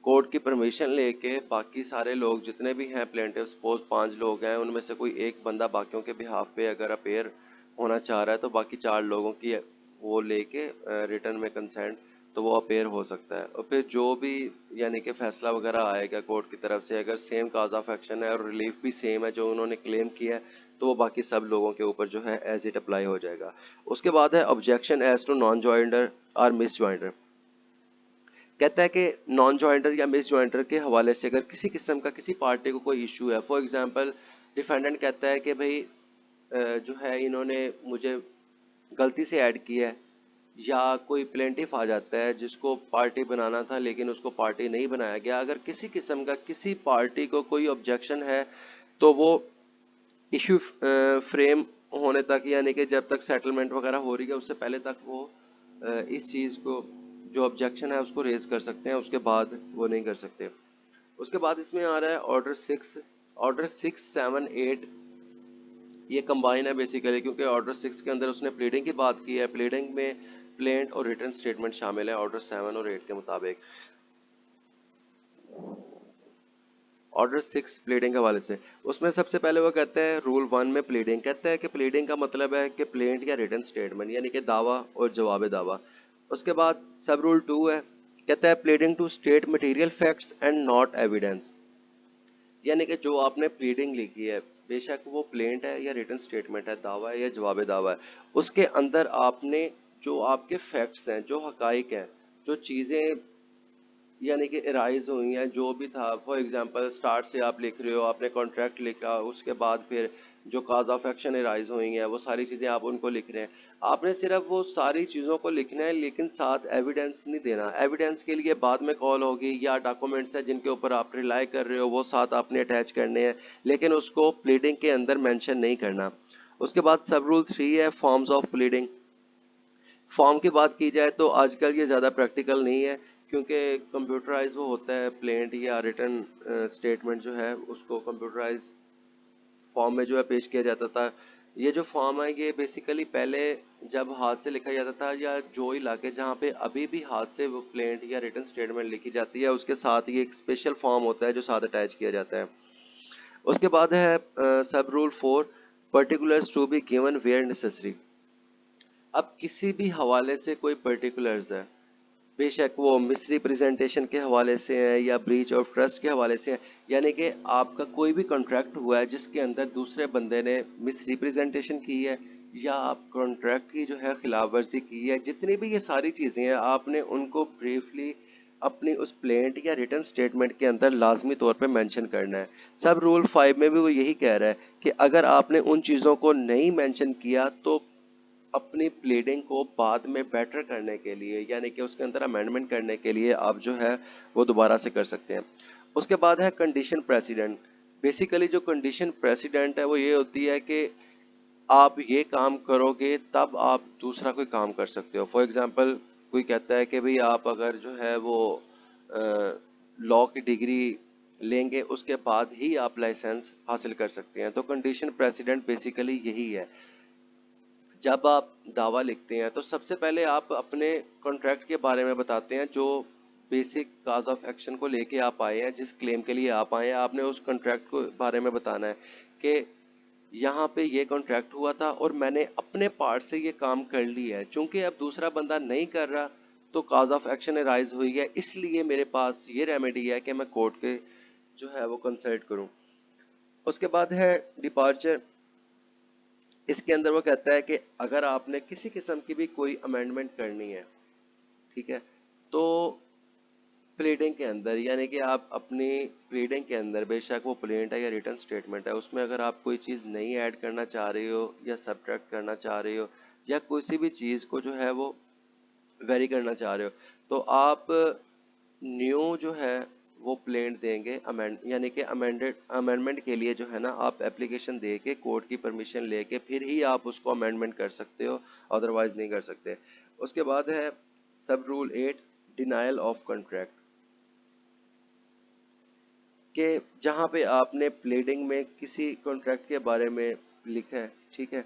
कोर्ट की परमिशन लेके बाकी सारे लोग जितने भी हैं प्लेंटिफ, सपोज 5 लोग हैं, उनमें से कोई एक बंदा बाकियों के बिहाफ पे अगर अपेयर होना चाह रहा है तो बाकी 4 लोगों की वो लेके रिटर्न में कंसेंट, तो वो अपेयर हो सकता है। और फिर जो भी यानी कि फैसला वगैरह आएगा कोर्ट की तरफ से, अगर सेम काज ऑफ एक्शन है और रिलीफ भी सेम है जो उन्होंने क्लेम किया है, तो वो बाकी सब लोगों के ऊपर जो है एज इट अप्लाई हो जाएगा। उसके बाद है objection as to non joinder और मिस ज्वाइंटर, कहता है कि नॉन ज्वाइंटर या मिस ज्वाइंटर के हवाले से अगर किसी किस्म का किसी पार्टी को कोई इशू है, फॉर एग्जांपल डिफेंडेंट कहता है कि भाई जो है इन्होंने मुझे गलती से ऐड किया है, या कोई प्लेंटिफ आ जाता है जिसको पार्टी बनाना था लेकिन उसको पार्टी नहीं बनाया गया, अगर किसी किस्म का किसी पार्टी को कोई ऑब्जेक्शन है तो वो इशू फ्रेम होने तक, यानी कि जब तक सेटलमेंट वगैरह हो रही है उससे पहले तक वो इस चीज़ को जो ऑब्जेक्शन है उसको रेज कर सकते हैं, उसके बाद वो नहीं कर सकते। उसके बाद इसमें आ रहा है ऑर्डर 6, ऑर्डर 6, 7, 8 ये कंबाइन है बेसिकली, क्योंकि ऑर्डर 6 के अंदर उसने प्लीडिंग की बात की है। प्लीडिंग में कंप्लेंट और रिटर्न स्टेटमेंट शामिल है ऑर्डर 7 और 8 के मुताबिक। ऑर्डर 6 प्लीडिंग के हवाले से, उसमें सबसे पहले वो कहते हैं रूल 1 में प्लीडिंग कहता है कि प्लीडिंग का मतलब है कि प्लेंट या रिटर्न स्टेटमेंट यानी कि दावा और जवाब दावा। उसके बाद सब रूल 2 है, कहता है pleading to state material facts and not evidence, यानी कि जो आपने प्लीडिंग लिखी है बेशक वो प्लेंट है या रिटर्न स्टेटमेंट है, दावा है या जवाब दावा है, उसके अंदर आपने जो आपके फैक्ट्स हैं, जो हकाइक हैं, जो चीज़ें यानी कि अराइज हुई हैं, जो भी था, फॉर एग्जांपल स्टार्ट से आप लिख रहे हो, आपने कॉन्ट्रैक्ट लिखा, उसके बाद फिर जो काज ऑफ एक्शन अराइज हुई हैं वो सारी चीज़ें आप उनको लिख रहे हैं। आपने सिर्फ वो सारी चीज़ों को लिखना है लेकिन साथ एविडेंस नहीं देना। एविडेंस के लिए बाद में कॉल होगी या डॉक्यूमेंट्स है जिनके ऊपर आप रिलाई कर रहे हो वो साथ आपने अटैच करने हैं, लेकिन उसको प्लीडिंग के अंदर मेंशन नहीं करना। उसके बाद सब रूल 3 है फॉर्म्स ऑफ प्लीडिंग। फॉर्म की बात की जाए तो आजकल ये ज़्यादा प्रैक्टिकल नहीं है क्योंकि कंप्यूटराइज वो होता है, प्लेंट या रिटर्न स्टेटमेंट जो है उसको कंप्यूटराइज फॉर्म में जो है पेश किया जाता था। ये जो फॉर्म है ये बेसिकली पहले जब हाथ से लिखा जाता था या जो इलाके जहाँ पे अभी भी हाथ से वो प्लेंट या रिटर्न स्टेटमेंट लिखी जाती है उसके साथ ये एक स्पेशल फॉर्म होता है जो साथ अटैच किया जाता है। उसके बाद है sub rule 4 particulars to be given where necessary. अब किसी भी हवाले से कोई पर्टिकुलर्स है, बेशक वो मिस रिप्रेजेंटेशन के हवाले से है या ब्रीच ऑफ ट्रस्ट के हवाले से है, यानी कि आपका कोई भी कॉन्ट्रैक्ट हुआ है जिसके अंदर दूसरे बंदे ने मिस रिप्रेजेंटेशन की है या आप कॉन्ट्रैक्ट की जो है खिलाफ वर्जी की है, जितनी भी ये सारी चीज़ें हैं आपने उनको ब्रीफली अपनी उस प्लेंट या रिटर्न स्टेटमेंट के अंदर लाजमी तौर पे मेंशन करना है। सब रूल 5 में भी वो यही कह रहा है कि अगर आपने उन चीज़ों को नहीं मेंशन किया तो अपनी प्लीडिंग को बाद में बेटर करने के लिए यानी कि उसके अंदर अमेंडमेंट करने के लिए आप जो है वो दोबारा से कर सकते हैं। उसके बाद है कंडीशन प्रेसिडेंट। बेसिकली जो कंडीशन प्रेसिडेंट है वो ये होती है कि आप ये काम करोगे तब आप दूसरा कोई काम कर सकते हो। फॉर एग्जांपल कोई कहता है कि भाई आप अगर जो है वो लॉ की डिग्री लेंगे उसके बाद ही आप लाइसेंस हासिल कर सकते हैं। तो कंडीशन प्रेसिडेंट बेसिकली यही है। जब आप दावा लिखते हैं तो सबसे पहले आप अपने कॉन्ट्रैक्ट के बारे में बताते हैं, जो बेसिक काज ऑफ एक्शन को लेके आप आए हैं, जिस क्लेम के लिए आप आए हैं, आपने उस कॉन्ट्रैक्ट को बारे में बताना है कि यहाँ पे ये कॉन्ट्रैक्ट हुआ था और मैंने अपने पार्ट से ये काम कर लिया है। चूंकि अब दूसरा बंदा नहीं कर रहा तो काज ऑफ एक्शन अराइज हुई है, इसलिए मेरे पास ये रेमेडी है कि मैं कोर्ट के जो है वो कंसल्ट करूँ। उसके बाद है डिपार्चर। इसके अंदर वो कहता है कि अगर आपने किसी किस्म की भी कोई अमेंडमेंट करनी है, ठीक है, तो प्लीडिंग के अंदर यानी कि आप अपनी प्लीडिंग के अंदर बेशक वो प्लेंट है या रिटर्न स्टेटमेंट है उसमें अगर आप कोई चीज़ नहीं ऐड करना चाह रही हो या सब्ट्रैक्ट करना चाह रही हो या किसी भी चीज़ को जो है वो वेरी करना चाह रहे हो तो आप न्यू जो है वो प्लेंट देंगे अमेंड यानी कि अमेंडमेंट के लिए जो है ना आप एप्लीकेशन दे के कोर्ट की परमिशन लेके फिर ही आप उसको अमेंडमेंट कर सकते हो, अदरवाइज नहीं कर सकते। उसके बाद है sub rule 8 denial of contract, कि जहाँ पे आपने प्लेडिंग में किसी कॉन्ट्रैक्ट के बारे में लिखा है, ठीक है,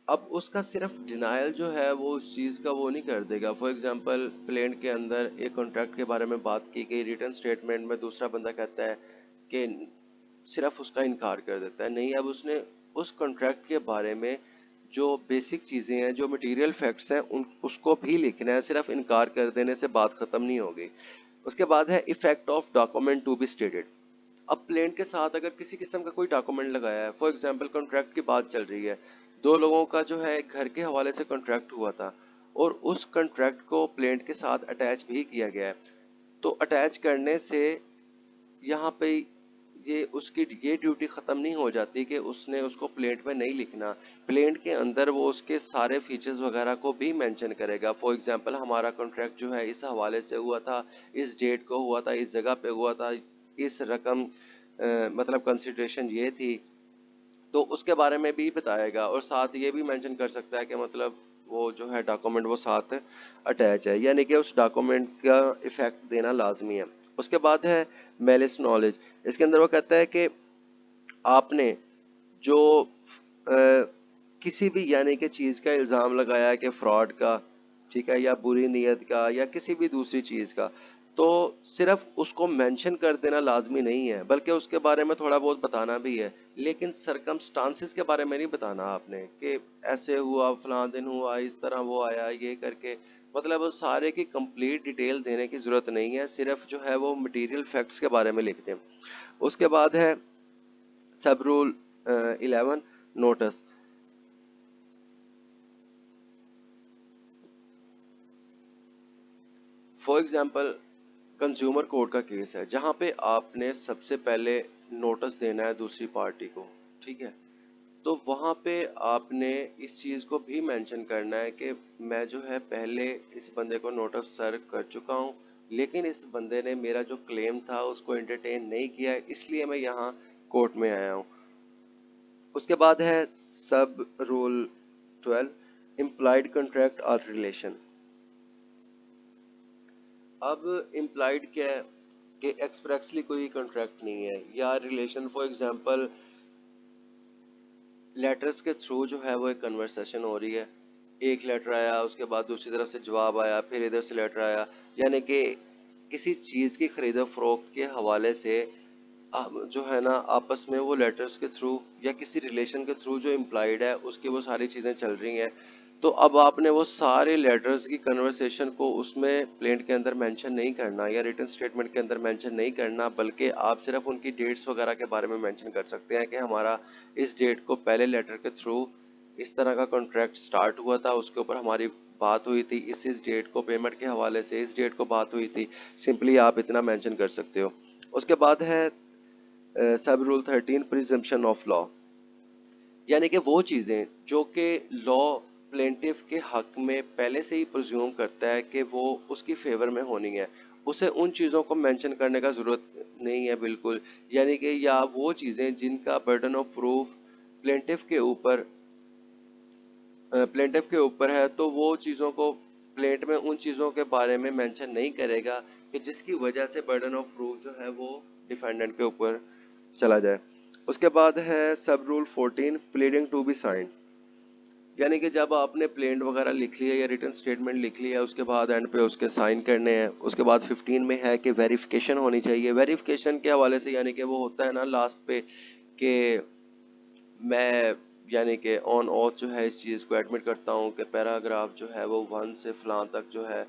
अब उसका सिर्फ डिनायल जो है वो उस चीज़ का वो नहीं कर देगा। फॉर एग्जांपल प्लेन के अंदर एक कॉन्ट्रैक्ट के बारे में बात की गई, रिटर्न स्टेटमेंट में दूसरा बंदा कहता है कि सिर्फ उसका इनकार कर देता है, नहीं, अब उसने उस कॉन्ट्रैक्ट के बारे में जो बेसिक चीज़ें हैं, जो मटेरियल फैक्ट्स हैं, उन उसको भी लिखना है। सिर्फ इनकार कर देने से बात ख़त्म नहीं होगी। उसके बाद है effect of document to be stated. अब प्लेन के साथ अगर किसी किस्म का कोई डॉक्यूमेंट लगाया है, फॉर एग्जांपल कॉन्ट्रैक्ट की बात चल रही है, दो लोगों का जो है घर के हवाले से कॉन्ट्रैक्ट हुआ था और उस कॉन्ट्रैक्ट को प्लेन के साथ अटैच भी किया गया है, तो अटैच करने से यहाँ पे ये उसकी ये ड्यूटी ख़त्म नहीं हो जाती कि उसने उसको प्लेट में नहीं लिखना। प्लेट के अंदर वो उसके सारे फीचर्स वगैरह को भी मेंशन करेगा। फॉर एग्जांपल हमारा कॉन्ट्रैक्ट जो है इस हवाले से हुआ था, इस डेट को हुआ था, इस जगह पे हुआ था, इस रकम मतलब कंसिडरेशन ये थी, तो उसके बारे में भी बताएगा और साथ ये भी मेंशन कर सकता है कि मतलब वो जो है डॉक्यूमेंट वो साथ अटैच है, यानी कि उस डॉक्यूमेंट का इफेक्ट देना लाजमी है। उसके बाद है मेलिस नॉलेज। इसके अंदर वो कहता है कि आपने जो किसी भी यानी कि चीज़ का इल्ज़ाम लगाया है कि फ्रॉड का, ठीक है, या बुरी नीयत का या किसी भी दूसरी चीज़ का, तो सिर्फ उसको मेंशन कर देना लाजमी नहीं है, बल्कि उसके बारे में थोड़ा बहुत बताना भी है। लेकिन सरकमस्टांसिस के बारे में नहीं बताना आपने कि ऐसे हुआ, फलां दिन हुआ, इस तरह वो आया, ये करके, मतलब वो सारे की कंप्लीट डिटेल देने की ज़रूरत नहीं है, सिर्फ जो है वो मटेरियल फैक्ट्स के बारे में लिख दें। उसके बाद है sub rule 11, notice. For example, consumer court का केस है जहां पे आपने सबसे पहले नोटिस देना है दूसरी पार्टी को, ठीक है। तो वहां पे आपने इस चीज को भी मेंशन करना है कि मैं जो है पहले इस बंदे को नोटिस सर्व कर चुका हूं, लेकिन इस बंदे ने मेरा जो क्लेम था उसको एंटरटेन नहीं किया, इसलिए मैं यहाँ कोर्ट में आया हूँ। उसके बाद है सब रूल 12, इम्प्लाइड कॉन्ट्रैक्ट और रिलेशन। अब इम्प्लाइड क्या है कि एक्सप्रेसली कोई कॉन्ट्रैक्ट नहीं है या रिलेशन। फॉर एग्जांपल, लेटर्स के थ्रू जो है वो एक कन्वर्सेशन हो रही है, एक लेटर आया, उसके बाद दूसरी तरफ से जवाब आया, फिर इधर से लेटर आया, यानी कि किसी चीज़ की खरीदो फरोख्त के हवाले से जो है ना आपस में वो लेटर्स के थ्रू या किसी रिलेशन के थ्रू जो इम्प्लाइड है उसकी वो सारी चीज़ें चल रही हैं। तो अब आपने वो सारे लेटर्स की कन्वर्सेशन को उसमें प्लेंट के अंदर मेंशन नहीं करना या रिटन स्टेटमेंट के अंदर मेंशन नहीं करना, बल्कि आप सिर्फ उनकी डेट्स वगैरह के बारे में मेंशन कर सकते हैं कि हमारा इस डेट को पहले लेटर के थ्रू इस तरह का कॉन्ट्रैक्ट स्टार्ट हुआ था, उसके ऊपर हमारी बात हुई थी, इस डेट को पेमेंट के हवाले से इस डेट को बात हुई थी। सिंपली आप इतना मेंशन कर सकते हो। उसके बाद है sub rule 13, presumption of law. यानी कि वो चीज़ें जो कि लॉ प्लेंटिफ के हक में पहले से ही प्रिज्यूम करता है कि वो उसकी फेवर में होनी है, उसे उन चीज़ों को मेंशन करने का ज़रूरत नहीं है बिल्कुल। यानी कि या वो चीज़ें जिनका बर्डन ऑफ प्रूफ प्लेंटिफ के ऊपर प्लेंटिफ के ऊपर है, तो वो चीज़ों को प्लेंट में उन चीज़ों के बारे में मेंशन नहीं करेगा कि जिसकी वजह से बर्डन ऑफ प्रूफ जो है वो डिफेंडेंट के ऊपर चला जाए। उसके बाद है sub rule 14, pleading to be signed. यानी कि जब आपने प्लेंट वगैरह लिख लिया या रिटन स्टेटमेंट लिख लिया, उसके बाद एंड पे उसके साइन करने हैं। उसके बाद 15 में है कि वेरिफिकेशन होनी चाहिए। वेरिफिकेशन के हवाले से यानी कि वो होता है ना लास्ट पे कि मैं यानी कि ऑन ऑथ जो है इस चीज़ को एडमिट करता हूँ कि पैराग्राफ जो है वो 1 से फलां तक जो है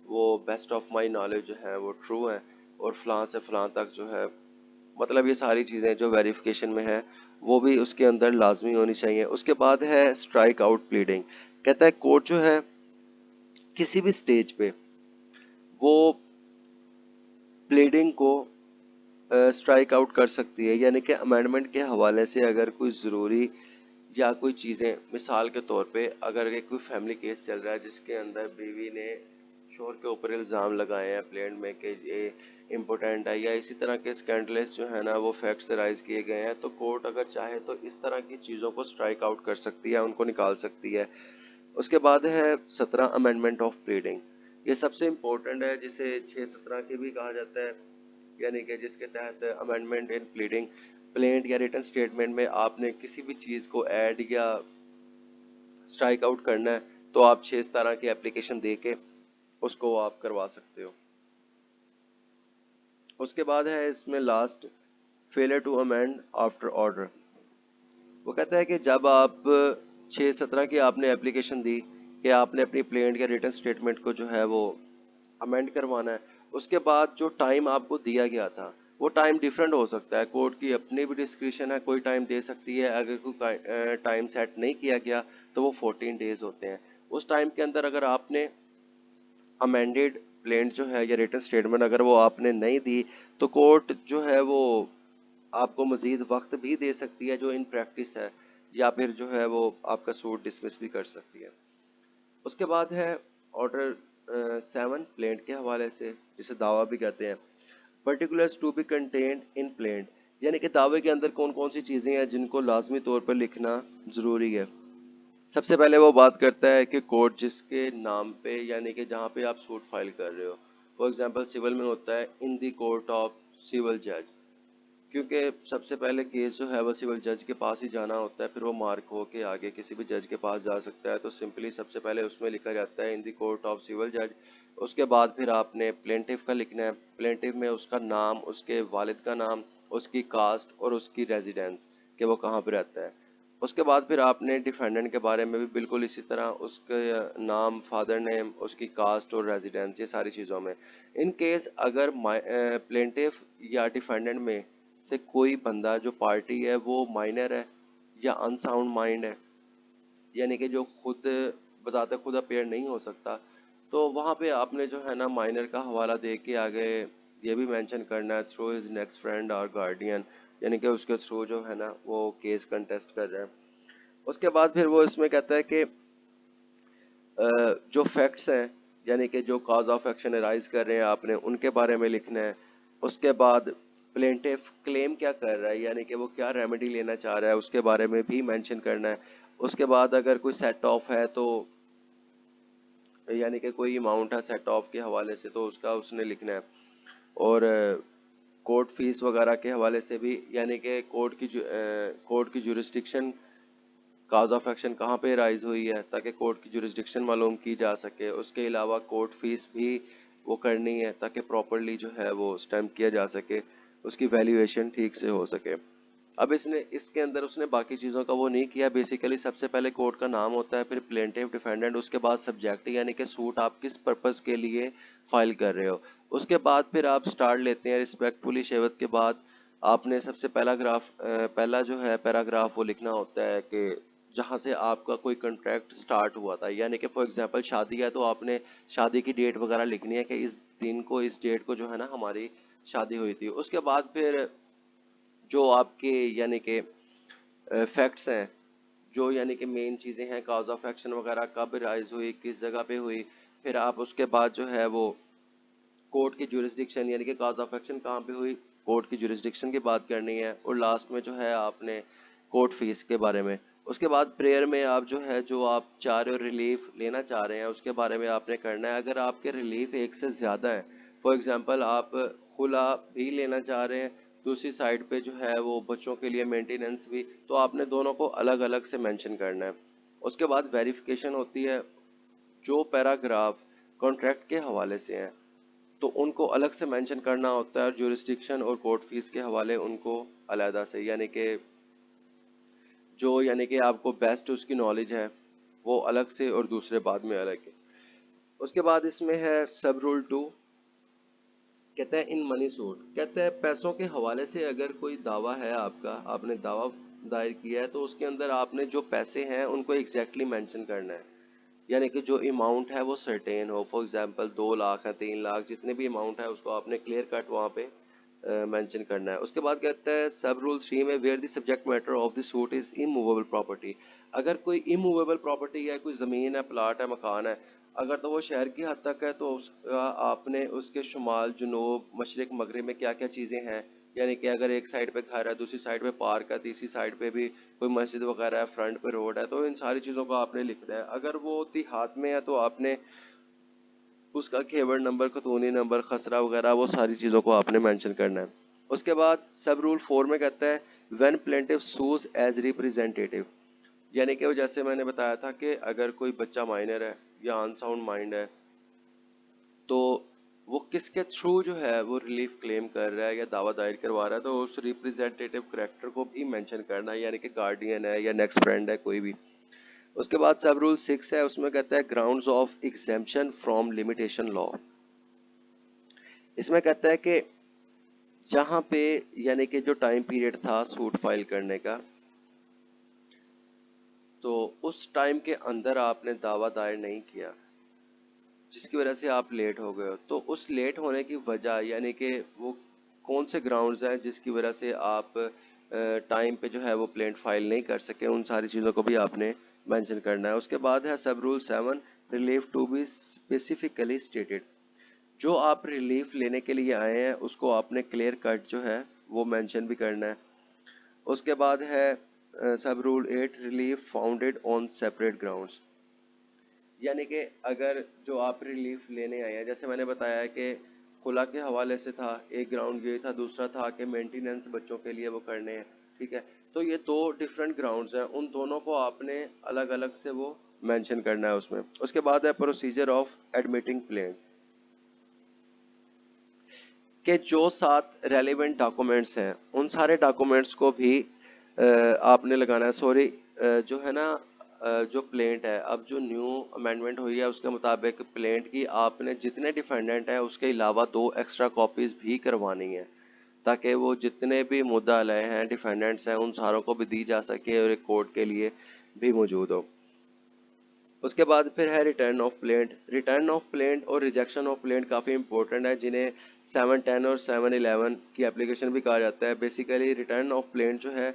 वो बेस्ट ऑफ माई नॉलेज जो है वो ट्रू है, और फलां से फलां तक जो है, मतलब ये सारी चीज़ें जो वेरिफिकेशन में है वो भी उसके अंदर लाजमी होनी चाहिए। उसके बाद है स्ट्राइक आउट प्लीडिंग। कहता है कोर्ट जो है किसी भी स्टेज पे वो प्लीडिंग को स्ट्राइक आउट कर सकती है, यानी कि अमेंडमेंट के हवाले से अगर कोई ज़रूरी या कोई चीज़ें, मिसाल के तौर पे अगर एक कोई फैमिली केस चल रहा है जिसके अंदर बीवी ने शोहर के ऊपर इल्ज़ाम लगाए हैं प्लेंट में कि ये इम्पोर्टेंट है, या इसी तरह के स्कैंडल्स जो है ना वो फैक्ट्स राइज किए गए हैं, तो कोर्ट अगर चाहे तो इस तरह की चीज़ों को स्ट्राइक आउट कर सकती है, उनको निकाल सकती है। उसके बाद है 17, अमेंडमेंट ऑफ प्लीडिंग। ये सबसे इम्पोर्टेंट है, जिसे 617 के भी कहा जाता है, यानी कि जिसके तहत अमेंडमेंट इन प्लीडिंग, प्लेंट या रिटन स्टेटमेंट में आपने किसी भी चीज़ को ऐड या स्ट्राइक आउट करना है तो आप 617 की एप्लीकेशन दे के उसको आप करवा सकते हो। उसके बाद है इसमें last, failure to amend after order. वो कहता है कि जब आप 617 की आपने एप्लीकेशन दी कि आपने अपनी प्लेंट या रिटन स्टेटमेंट को जो है वो अमेंड करवाना है, उसके बाद जो टाइम आपको दिया गया था वो टाइम डिफरेंट हो सकता है। कोर्ट की अपनी भी डिस्क्रिशन है, कोई टाइम दे सकती है। अगर कोई टाइम सेट नहीं किया गया तो वो 14 डेज होते हैं। उस टाइम के अंदर अगर आपने अमेंडेड प्लेंट जो है या रिटन स्टेटमेंट अगर वो आपने नहीं दी, तो कोर्ट जो है वो आपको मजीद वक्त भी दे सकती है जो इन प्रैक्टिस है, या फिर जो है वो आपका सूट डिसमिस भी कर सकती है। उसके बाद है ऑर्डर 7, प्लेंट के हवाले से, जिसे दावा भी कहते हैं। Particulars to be contained in plaint, यानी कि दावे के अंदर कौन कौन सी चीज़ें हैं जिनको लाजमी तौर पर लिखना ज़रूरी है। सबसे पहले वो बात करता है कि कोर्ट जिसके नाम पे, यानी कि जहाँ पे आप सूट फाइल कर रहे हो, फॉर एग्जांपल सिविल में होता है in the court of civil जज, क्योंकि सबसे पहले केस जो है वो सिविल जज के पास ही जाना होता है, फिर वो मार्क हो के आगे किसी भी जज के पास जा सकता है। तो सिंपली सबसे पहले उसमें लिखा जाता है in the court of civil जज। उसके बाद फिर आपने प्लेंटिफ का लिखना है। प्लेंटिफ में उसका नाम, उसके वालिद का नाम, उसकी कास्ट और उसकी रेजिडेंस कि वो कहाँ पे रहता है। उसके बाद फिर आपने डिफेंडेंट के बारे में भी बिल्कुल इसी तरह उसके नाम, फादर नेम, उसकी कास्ट और रेजिडेंस, ये सारी चीज़ों में। इन केस अगर प्लेंटिफ या डिफेंडेंट में से कोई बंदा जो पार्टी है वो माइनर है या अनसाउंड माइंड है, यानी कि जो खुद बताते खुद अपेयर नहीं हो सकता, तो वहाँ पे आपने जो है ना माइनर का हवाला दे के आगे ये भी मेंशन करना है थ्रू हिज नेक्स्ट फ्रेंड और गार्डियन, यानी कि उसके थ्रू जो है ना वो केस कंटेस्ट कर रहे हैं। उसके बाद फिर वो इसमें कहता है कि जो फैक्ट्स हैं, यानी कि जो कॉज ऑफ एक्शन अराइज कर रहे हैं आपने उनके बारे में लिखना है। उसके बाद प्लेंटिफ क्लेम क्या कर रहा है, यानी कि वो क्या रेमेडी लेना चाह रहा है, उसके बारे में भी मेंशन करना है। उसके बाद अगर कोई सेट ऑफ है तो यानी कि कोई अमाउंट है सेट ऑफ के हवाले से तो उसका उसने लिखना है। और कोर्ट फीस वगैरह के हवाले से भी, यानी कि कोर्ट की जुरिस्डिक्शन, काज ऑफ एक्शन कहाँ पे राइज हुई है, ताकि कोर्ट की जुरिस्डिक्शन मालूम की जा सके। उसके अलावा कोर्ट फीस भी वो करनी है ताकि प्रॉपरली जो है वो स्टैम्प किया जा सके, उसकी वैल्यूएशन ठीक से हो सके। अब इसने इसके अंदर उसने बाकी चीज़ों का वो नहीं किया। बेसिकली सबसे पहले कोर्ट का नाम होता है, फिर प्लेंटिफ, डिफेंडेंट, उसके बाद सब्जेक्ट, यानी कि सूट आप किस पर्पस के लिए फाइल कर रहे हो। उसके बाद फिर आप स्टार्ट लेते हैं रिस्पेक्टफुली शेवत के बाद आपने सबसे पहला जो है पैराग्राफ वो लिखना होता है कि जहाँ से आपका कोई कॉन्ट्रैक्ट स्टार्ट हुआ था, यानी कि फॉर एग्जांपल शादी है तो आपने शादी की डेट वगैरह लिखनी है कि इस दिन को, इस डेट को जो है ना हमारी शादी हुई थी। उसके बाद फिर जो आपके यानी कि फैक्ट्स हैं, जो यानी कि मेन चीज़ें हैं, काज ऑफ एक्शन वगैरह कब राइज हुई, किस जगह पे हुई। फिर आप उसके बाद जो है वो कोर्ट की जुरिस्डिक्शन, यानी कि काज ऑफ एक्शन कहाँ पे हुई, कोर्ट की जुरिस्डिक्शन की बात करनी है। और लास्ट में जो है आपने कोर्ट फीस के बारे में। उसके बाद प्रेयर में आप जो है जो आप चाह रहे हो रिलीफ लेना चाह रहे हैं उसके बारे में आपने करना है। अगर आपके रिलीफ एक से ज़्यादा है, फॉर एग्जांपल आप खुला भी लेना चाह रहे हैं, दूसरी साइड पे जो है वो बच्चों के लिए मेंटेनेंस भी, तो आपने दोनों को अलग अलग से मेंशन करना है। उसके बाद वेरिफिकेशन होती है। जो पैराग्राफ कॉन्ट्रैक्ट के हवाले से हैं तो उनको अलग से मेंशन करना होता है, और जुरिस्डिक्शन और कोर्ट फीस के हवाले उनको अलहदा से, यानी कि जो यानी कि आपको बेस्ट उसकी नॉलेज है वो अलग से और दूसरे बाद में अलग है। उसके बाद इसमें है सब रूल 2, कहता है इन मनी सूट, कहता है पैसों के हवाले से अगर कोई दावा है आपका, आपने दावा दायर किया है, तो उसके अंदर आपने जो पैसे हैं उनको एग्जैक्टली मेंशन करना है। यानी कि जो अमाउंट है वो सर्टेन हो, फॉर एग्जांपल 2 लाख है, 3 लाख, जितने भी अमाउंट है उसको आपने क्लियर कट वहाँ पे मेंशन करना है। उसके बाद कहता है सब रूल 3 में where the subject matter of the suit is immovable property, अगर कोई इमूवेबल प्रॉपर्टी है, कोई ज़मीन है, प्लाट है, मकान है, अगर तो वो शहर की हद तक है तो उसका आपने उसके शुमाल, जुनूब, मशरिक, मगरिब में क्या क्या चीज़ें हैं, यानी कि अगर एक साइड पे घर है, दूसरी साइड पे पार्क है, तीसरी साइड पे भी कोई मस्जिद वगैरह है, फ्रंट पे रोड है, तो इन सारी चीज़ों को आपने लिखना है। अगर वो देहात में है तो आपने उसका खेवर नंबर, खतूनी नंबर, खसरा वगैरह वो सारी चीज़ों को आपने मेंशन करना है। उसके बाद सब रूल 4 में कहता है when plaintiff sues as representative, यानी कि वो जैसे मैंने बताया था कि अगर कोई बच्चा माइनर है या अनसाउंड माइंड है तो वो किसके थ्रू जो है वो रिलीफ क्लेम कर रहा है या दावा दायर करवा रहा है, तो उस रिप्रेजेंटेटिव करेक्टर को भी मेंशन करना है, यानी कि गार्डियन है या नेक्स्ट फ्रेंड है कोई भी। उसके बाद सब रूल 6 है, उसमें कहता है grounds of exemption from limitation law. इसमें कहता है कि जहाँ पे यानी कि जो टाइम पीरियड था सूट फाइल करने का, तो उस टाइम के अंदर आपने दावा दायर नहीं किया जिसकी वजह से आप लेट हो गए हो, तो उस लेट होने की वजह यानी कि वो कौन से ग्राउंड्स हैं जिसकी वजह से आप टाइम पे जो है वो प्लेंट फाइल नहीं कर सके, उन सारी चीज़ों को भी आपने मेंशन करना है। उसके बाद है sub rule 7 relief to be specifically stated, जो आप रिलीफ लेने के लिए आए हैं उसको आपने क्लियर कट जो है वो मेंशन भी करना है। उसके बाद है sub rule 8 relief founded on separate grounds, यानी कि अगर जो आप रिलीफ लेने आए हैं, जैसे मैंने बताया कि खुला के हवाले से था, एक ग्राउंड ये था, दूसरा था कि मेंटेनेंस बच्चों के लिए वो करने हैं, ठीक है। तो ये दो डिफरेंट ग्राउंड्स हैं, उन दोनों को आपने अलग अलग से वो मेंशन करना है उसमें। उसके बाद है प्रोसीजर ऑफ एडमिटिंग प्लेन, के जो 7 रेलिवेंट डॉक्यूमेंट्स हैं उन सारे डॉक्यूमेंट्स को भी आपने लगाना है। सॉरी, जो है ना, जो प्लेंट है, अब जो न्यू अमेंडमेंट हुई है उसके मुताबिक प्लेंट की आपने जितने डिफेंडेंट हैं उसके अलावा 2 एक्स्ट्रा कॉपीज भी करवानी है, ताकि वो जितने भी मुद्दा लय हैं, डिफेंडेंट्स हैं, उन सारों को भी दी जा सके और एक कोर्ट के लिए भी मौजूद हो। उसके बाद फिर है return of plaint. Return of plaint और रिजेक्शन ऑफ प्लेंट काफ़ी इंपॉर्टेंट है, जिन्हें 710 और 711 की एप्लीकेशन भी कहा जाता है। बेसिकली रिटर्न ऑफ प्लेंट जो है,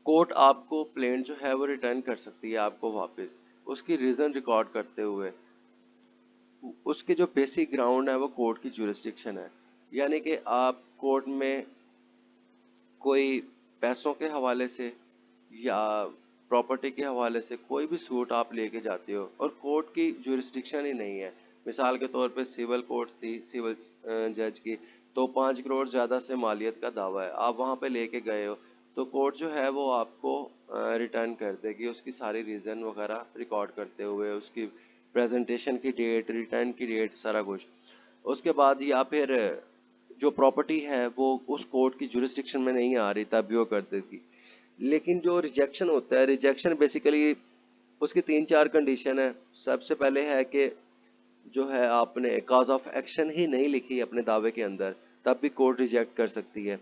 कोर्ट आपको प्लेंट जो है वो रिटर्न कर सकती है आपको वापस, उसकी रीज़न रिकॉर्ड करते हुए। उसके जो बेसिक ग्राउंड है वो कोर्ट की जुरिस्डिक्शन है, यानी कि आप कोर्ट में कोई पैसों के हवाले से या प्रॉपर्टी के हवाले से कोई भी सूट आप लेके जाते हो और कोर्ट की जुरिस्डिक्शन ही नहीं है। मिसाल के तौर पे सिविल कोर्ट थी, सिविल जज की, तो 5 करोड़ ज़्यादा से मालियत का दावा है, आप वहाँ पे लेके गए हो, तो कोर्ट जो है वो आपको रिटर्न कर देगी, उसकी सारी रीज़न वगैरह रिकॉर्ड करते हुए, उसकी प्रेजेंटेशन की डेट, रिटर्न की डेट, सारा कुछ। उसके बाद या फिर जो प्रॉपर्टी है वो उस कोर्ट की जुरिस्डिक्शन में नहीं आ रही तब भी वो कर देगी। लेकिन जो रिजेक्शन होता है, रिजेक्शन बेसिकली उसकी 3-4 कंडीशन है। सबसे पहले है कि जो है आपने कॉज ऑफ एक्शन ही नहीं लिखी अपने दावे के अंदर, तब भी कोर्ट रिजेक्ट कर सकती है।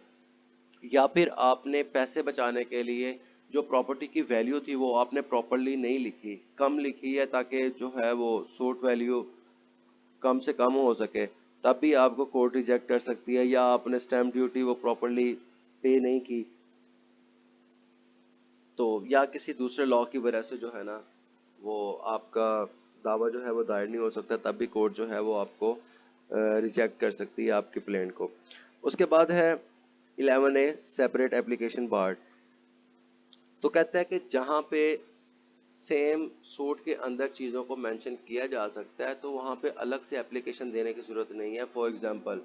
या फिर आपने पैसे बचाने के लिए जो प्रॉपर्टी की वैल्यू थी वो आपने प्रॉपरली नहीं लिखी, कम लिखी है ताकि जो है वो सूट वैल्यू कम से कम हो सके, तब भी आपको कोर्ट रिजेक्ट कर सकती है। या आपने स्टैम्प ड्यूटी वो प्रॉपरली पे नहीं की, तो या किसी दूसरे लॉ की वजह से जो है ना वो आपका दावा जो है वो दायर नहीं हो सकता, तब भी कोर्ट जो है वो आपको रिजेक्ट कर सकती है आपके प्लेंट को। उसके बाद है 11A सेपरेट एप्लीकेशन बार। तो कहता है कि जहाँ पे सेम सूट के अंदर चीज़ों को मेंशन किया जा सकता है तो वहाँ पे अलग से एप्लीकेशन देने की ज़रूरत नहीं है। फॉर एग्जांपल,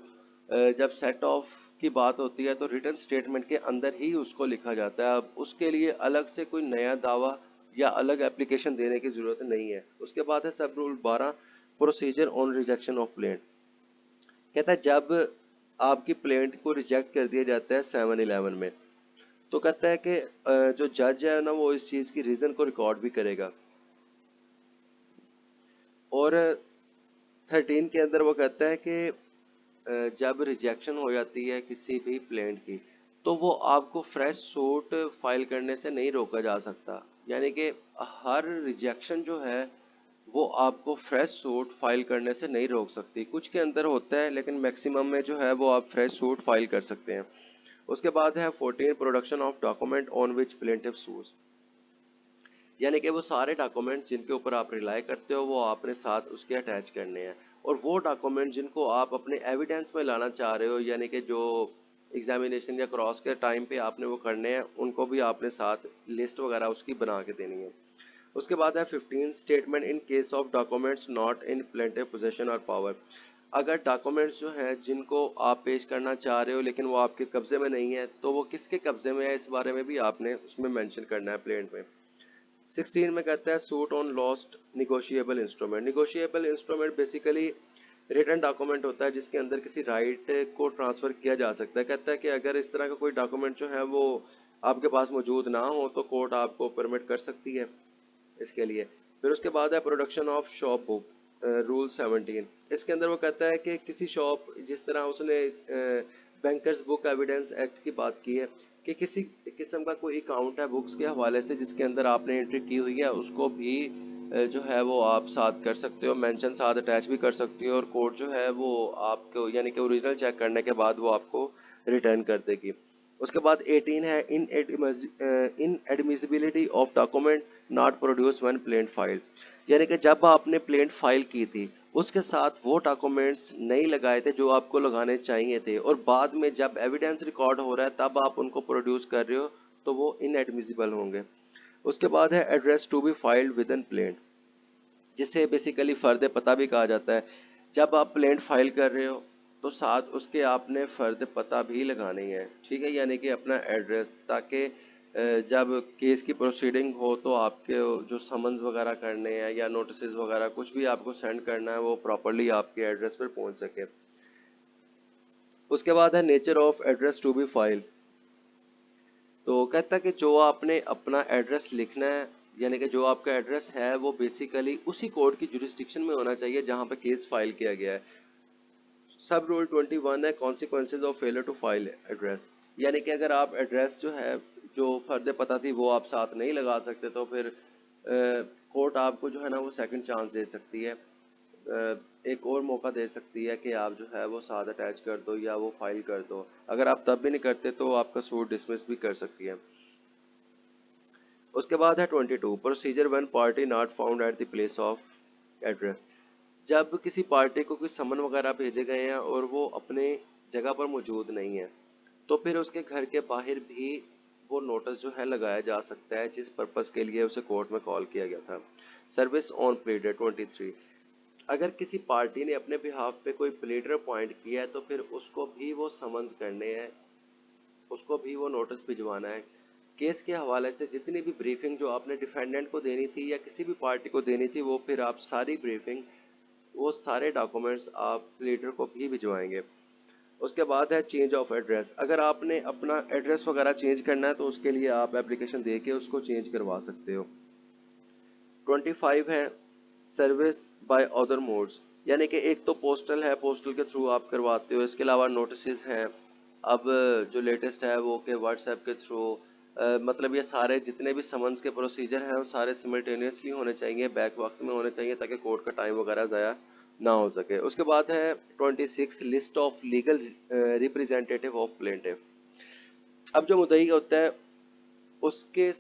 जब सेट ऑफ की बात होती है तो रिटर्न स्टेटमेंट के अंदर ही उसको लिखा जाता है, अब उसके लिए अलग से कोई नया दावा या अलग एप्लीकेशन देने की ज़रूरत नहीं है। उसके बाद है sub rule 12 procedure on rejection of plaint. कहता है जब आपकी प्लेंट को रिजेक्ट कर दिया जाता है 711 में, तो कहता है कि जो जज है ना वो इस चीज़ की रीज़न को रिकॉर्ड भी करेगा। और 13 के अंदर वो कहता है कि जब रिजेक्शन हो जाती है किसी भी प्लेंट की, तो वो आपको फ्रेश सूट फाइल करने से नहीं रोका जा सकता। यानी कि हर रिजेक्शन जो है वो आपको फ्रेश सूट फाइल करने से नहीं रोक सकती। कुछ के अंदर होता है लेकिन मैक्सिमम में जो है वो आप फ्रेश सूट फाइल कर सकते हैं। उसके बाद है 14 production of document on which plaintiff sues. यानी कि वो सारे डॉक्यूमेंट जिनके ऊपर आप रिलाई करते हो वो आपने साथ उसके अटैच करने हैं, और वो डॉक्यूमेंट जिनको आप अपने एविडेंस में लाना चाह रहे हो, यानी कि जो एग्जामिनेशन या क्रॉस के टाइम पे आपने वो करने हैं, उनको भी आपने साथ लिस्ट वगैरह उसकी बना के देनी है। उसके बाद है 15 statement in case of documents not in plaintiff possession और पावर। अगर डॉक्यूमेंट्स जो हैं जिनको आप पेश करना चाह रहे हो लेकिन वो आपके कब्जे में नहीं है, तो वो किसके कब्जे में है इस बारे में भी आपने उसमें मेंशन करना है प्लेंट में। 16 में कहता है suit on lost negotiable instrument. Negotiable instrument basically return document होता है जिसके अंदर किसी राइट को ट्रांसफर किया जा सकता है। कहता है कि अगर इस तरह का कोई डॉक्यूमेंट जो है वो आपके पास मौजूद ना हो तो कोर्ट आपको परमिट कर सकती है इसके लिए। फिर उसके बाद है production of shop book, rule 17। इसके अंदर वो कहता है कि किसी शॉप, जिस तरह उसने बैंकर्स बुक एविडेंस एक्ट की बात की है, कि किसी किस्म का कोई अकाउंट है बुक्स के हवाले से जिसके अंदर आपने एंट्री की हुई है, उसको भी जो है वो आप साथ कर सकते हो, मेंशन साथ अटैच भी कर सकते हो, और कोर्ट जो है वो आपको यानी कि ओरिजिनल चेक करने के बाद वो आपको रिटर्न कर देगी। उसके बाद 18 है inadmissibility of document not produce when plaint file. यानी कि जब आपने प्लेंट फाइल की थी उसके साथ वो डॉक्यूमेंट्स नहीं लगाए थे जो आपको लगाने चाहिए थे, और बाद में जब एविडेंस रिकॉर्ड हो रहा है तब आप उनको प्रोड्यूस कर रहे हो, तो वो इनएडमिसिबल होंगे। उसके बाद है address to be filed with in plaint, जिसे बेसिकली फर्द पता भी कहा जाता है। जब आप प्लेंट फाइल कर रहे हो तो साथ उसके आपने फ़र्द पता भी लगानी है, ठीक है, यानी कि अपना एड्रेस, ताकि जब केस की प्रोसीडिंग हो तो आपके जो समन्स वगैरह करने हैं या नोटिस वगैरह कुछ भी आपको सेंड करना है वो प्रॉपरली आपके एड्रेस पर पहुंच सके। उसके बाद है nature of address to be file. तो कहता है कि जो आपने अपना एड्रेस लिखना है, यानी कि जो आपका एड्रेस है वो बेसिकली उसी कोर्ट की जुरिस्डिक्शन में होना चाहिए जहां पे केस फाइल किया गया है। सब रूल 21 है consequences of failure to file address, यानी कि अगर आप एड्रेस जो है जो फर्द पता थी वो आप साथ नहीं लगा सकते तो फिर कोर्ट आपको जो है ना वो सेकंड चांस दे सकती है, एक और मौका दे सकती है कि आप जो है वो साथ अटैच कर दो या वो फाइल कर दो। अगर आप तब भी नहीं करते तो आपका सूट डिसमिस भी कर सकती है। उसके बाद है 22 procedure when party not found at the place of address. जब किसी पार्टी को कोई समन वगैरह भेजे गए हैं और वो अपने जगह पर मौजूद नहीं है तो फिर उसके घर के बाहर भी वो नोटिस जो है लगाया जा सकता है जिस पर्पस के लिए उसे कोर्ट में कॉल किया गया था। सर्विस ऑन प्लीडर 23, अगर किसी पार्टी ने अपने बिहाफ पे कोई प्लीडर अपॉइंट किया है तो फिर उसको भी वो समन्स करने हैं, उसको भी वो नोटिस भिजवाना है। केस के हवाले से जितनी भी ब्रीफिंग जो आपने डिफेंडेंट को देनी थी या किसी भी पार्टी को देनी थी वो फिर आप सारी ब्रीफिंग, वो सारे डॉक्यूमेंट्स आप प्लीडर को भी भिजवाएंगे। उसके बाद है चेंज ऑफ एड्रेस। अगर आपने अपना एड्रेस वगैरह चेंज करना है तो उसके लिए आप एप्लीकेशन दे के उसको चेंज करवा सकते हो। 25 है सर्विस बाय अदर मोड्स, यानी कि एक तो पोस्टल है, पोस्टल के थ्रू आप करवाते हो, इसके अलावा नोटिस हैं। अब जो लेटेस्ट है वो कि व्हाट्सएप के थ्रू, मतलब ये सारे जितने भी समन्स के प्रोसीजर हैं वो सारे सिमल्टेनियसली होने चाहिए, बैक वक्त में होने चाहिए ताकि कोर्ट का टाइम वगैरह ज़ाया ना हो सके। उसके बाद है 26 list of legal representative of plaintiff. अब जो मुद्दई होता है उसके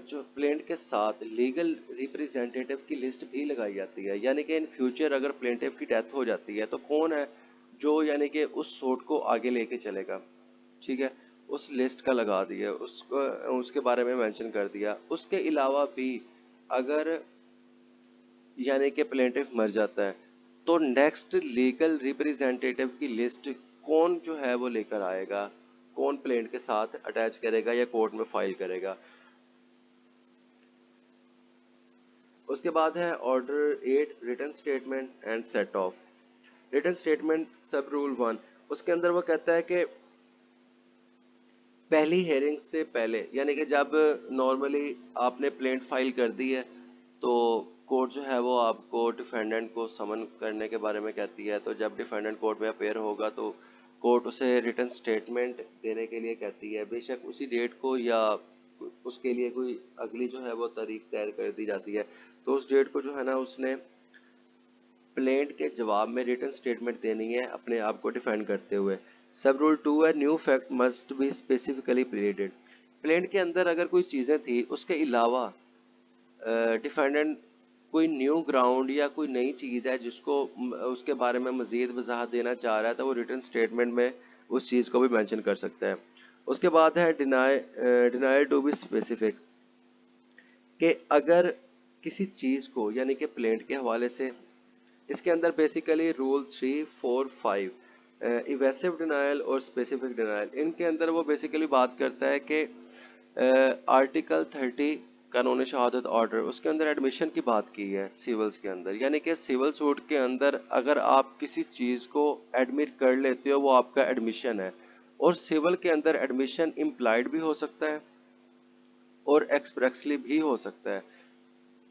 जो प्लेंट के साथ लीगल रिप्रेजेंटेटिव की लिस्ट भी लगाई जाती है, यानी कि इन फ्यूचर अगर प्लेंटिफ की डेथ हो जाती है तो कौन है जो यानी कि उस सूट को आगे लेके चलेगा, ठीक है, उस लिस्ट का लगा दिया उसको, उसके बारे में मेंशन कर दिया। उसके अलावा भी अगर यानी कि प्लेंटिफ मर जाता है तो नेक्स्ट लीगल रिप्रेजेंटेटिव की लिस्ट कौन जो है वो लेकर आएगा, कौन प्लेंट के साथ अटैच करेगा या कोर्ट में फाइल करेगा। उसके बाद है order 8 return statement and set of. Return statement सब रूल 1, उसके अंदर वो कहता है कि पहली हेयरिंग से पहले, यानी कि जब नॉर्मली आपने प्लेंट फाइल कर दी है तो कोर्ट जो है वो आपको डिफेंडेंट को समन करने के बारे में कहती है। तो जब डिफेंडेंट कोर्ट में अपेयर होगा तो कोर्ट उसे रिटर्न स्टेटमेंट देने के लिए कहती है, बेशक उसी डेट को या उसके लिए कोई अगली जो है वो तारीख तय कर दी जाती है। तो उस डेट को जो है ना उसने प्लेंट के जवाब में रिटर्न स्टेटमेंट देनी है अपने आप को डिफेंड करते हुए। सब रूल 2 है new fact must be specifically प्लेडेड। Plaint के अंदर अगर कोई चीज़ें थी उसके अलावा डिफेंडेंट कोई न्यू ग्राउंड या कोई नई चीज़ है जिसको उसके बारे में मज़ीद वजाहत देना चाह रहा है तो वो रिटर्न स्टेटमेंट में उस चीज़ को भी मेंशन कर सकता है। उसके बाद है डिनाई टू बी स्पेसिफिक, कि अगर किसी चीज़ को यानी कि प्लेंट के हवाले से, इसके अंदर बेसिकली रूल 3, 4, 5 इवेसिव डिनाइल और स्पेसिफिक डिनाइल, इनके अंदर वो बेसिकली बात करता है कि आर्टिकल 30 कानूनी शहादत ऑर्डर, उसके अंदर एडमिशन की बात की है सिविल्स के अंदर, यानी कि सिविल सूट के अंदर अगर आप किसी चीज़ को एडमिट कर लेते हो वो आपका एडमिशन है। और सिविल के अंदर एडमिशन इम्प्लाइड भी हो सकता है और एक्सप्रेसली भी हो सकता है।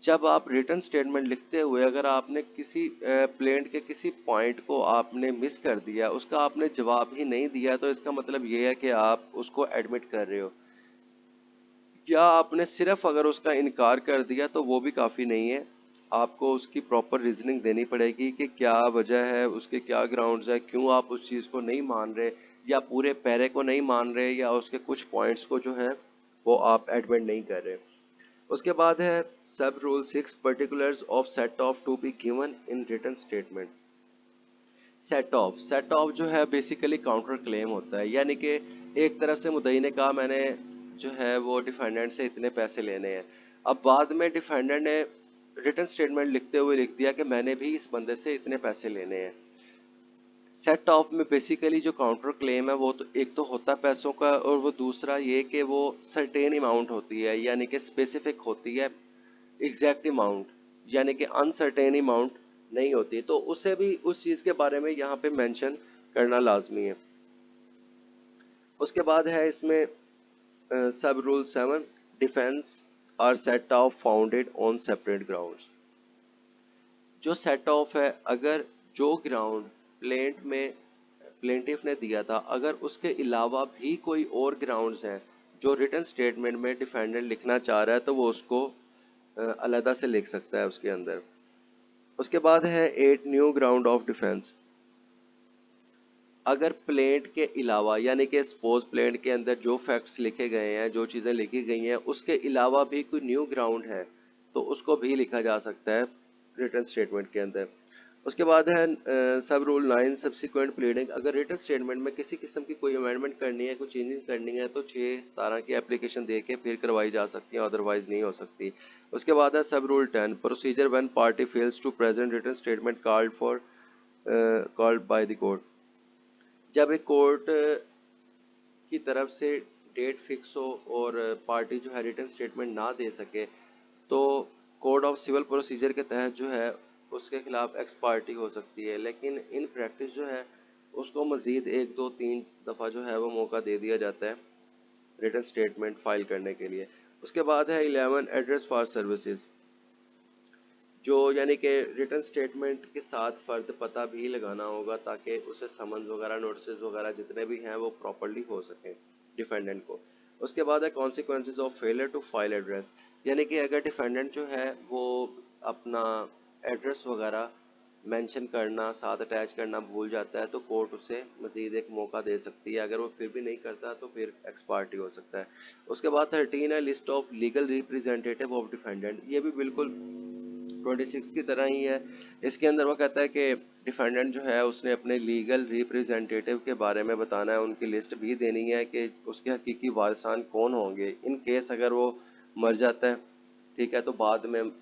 जब आप रिटर्न स्टेटमेंट लिखते हुए अगर आपने किसी प्लेंट के किसी पॉइंट को आपने मिस कर दिया, उसका आपने जवाब ही नहीं दिया, तो इसका मतलब ये है कि आप उसको एडमिट कर रहे हो, या आपने सिर्फ अगर उसका इनकार कर दिया तो वो भी काफ़ी नहीं है। आपको उसकी प्रॉपर रीजनिंग देनी पड़ेगी कि क्या वजह है, उसके क्या ग्राउंड्स है, क्यों आप उस चीज़ को नहीं मान रहे या पूरे पैरे को नहीं मान रहे या उसके कुछ पॉइंट्स को जो है वो आप एडमिट नहीं कर रहे। उसके बाद है sub rule 6 particulars of set off to be given in written statement. Set off जो है बेसिकली काउंटर क्लेम होता है, यानी कि एक तरफ से मुद्दई ने कहा मैंने जो है वो डिफेंडेंट से इतने पैसे लेने हैं, अब बाद में डिफेंडेंट ने रिटर्न स्टेटमेंट लिखते हुए लिख दिया कि मैंने भी इस बंदे से इतने पैसे लेने हैं। सेट ऑफ में बेसिकली जो काउंटर क्लेम है वो तो एक तो होता है पैसों का, और वो दूसरा ये कि वो सर्टेन अमाउंट होती है, यानी कि स्पेसिफिक होती है, एग्जैक्ट अमाउंट, यानी कि अनसर्टेन अमाउंट नहीं होती। तो उसे भी उस चीज़ के बारे में यहाँ पे मेंशन करना लाजमी है। उसके बाद है इसमें sub rule 7, defence or set off founded on separate grounds. जो सेट ऑफ है, अगर जो ग्राउंड प्लेंटिफ ने दिया था, अगर उसके अलावा भी कोई और ग्राउंड्स हैं जो रिटन स्टेटमेंट में डिफेंडेंट लिखना चाह रहा है, तो वो उसको अलहदा से लिख सकता है उसके अंदर। उसके बाद है 8 न्यू ग्राउंड ऑफ डिफेंस। अगर प्लेंट के अलावा, यानी कि सपोज प्लेंट के अंदर जो फैक्ट्स लिखे गए हैं, जो चीज़ें लिखी गई हैं, उसके अलावा भी कोई न्यू ग्राउंड है, तो उसको भी लिखा जा सकता है रिटन स्टेटमेंट के अंदर। उसके बाद है सब रूल 9, सब्सिक्वेंट प्लीडिंग। अगर रिटन स्टेटमेंट में किसी किस्म की कोई अमेंडमेंट करनी है, कोई चेंजिंग करनी है, तो 6-17 की एप्लीकेशन दे के फिर करवाई जा सकती है, अदरवाइज नहीं हो सकती। उसके बाद है sub rule 10, procedure when party fails to present written statement called by the court. जब एक कोर्ट की तरफ से डेट फिक्स हो और पार्टी जो है रिटन स्टेटमेंट ना दे सके, तो कोड ऑफ सिविल प्रोसीजर के तहत जो है उसके खिलाफ एक्स पार्टी हो सकती है। लेकिन इन प्रैक्टिस जो है उसको मज़ीद 1-2-3 दफ़ा जो है वो मौका दे दिया जाता है रिटन स्टेटमेंट फाइल करने के लिए। उसके बाद है 11, एड्रेस फॉर सर्विसेज। जो यानी कि रिटन स्टेटमेंट के साथ फ़र्द पता भी लगाना होगा, ताकि उसे समन्स वगैरह, नोटिस वगैरह जितने भी हैं वो प्रॉपर्ली हो सकें डिफेंडेंट को। उसके बाद है consequences of failure to file address. यानी कि अगर डिफेंडेंट जो है वो अपना एड्रेस वगैरह मेंशन करना, साथ अटैच करना भूल जाता है, तो कोर्ट उसे मज़ीद एक मौका दे सकती है। अगर वो फिर भी नहीं करता तो फिर एक्स पार्टी हो सकता है। उसके बाद 13 है list of legal representative of defendant. ये भी बिल्कुल 26 की तरह ही है। इसके अंदर वो कहता है कि डिफेंडेंट जो है उसने अपने लीगल रिप्रेजेंटेटिव के बारे में बताना है, उनकी लिस्ट भी देनी है कि उसके हकीकी वारिसान कौन होंगे इन केस अगर वो मर जाता है। ठीक है, तो बाद में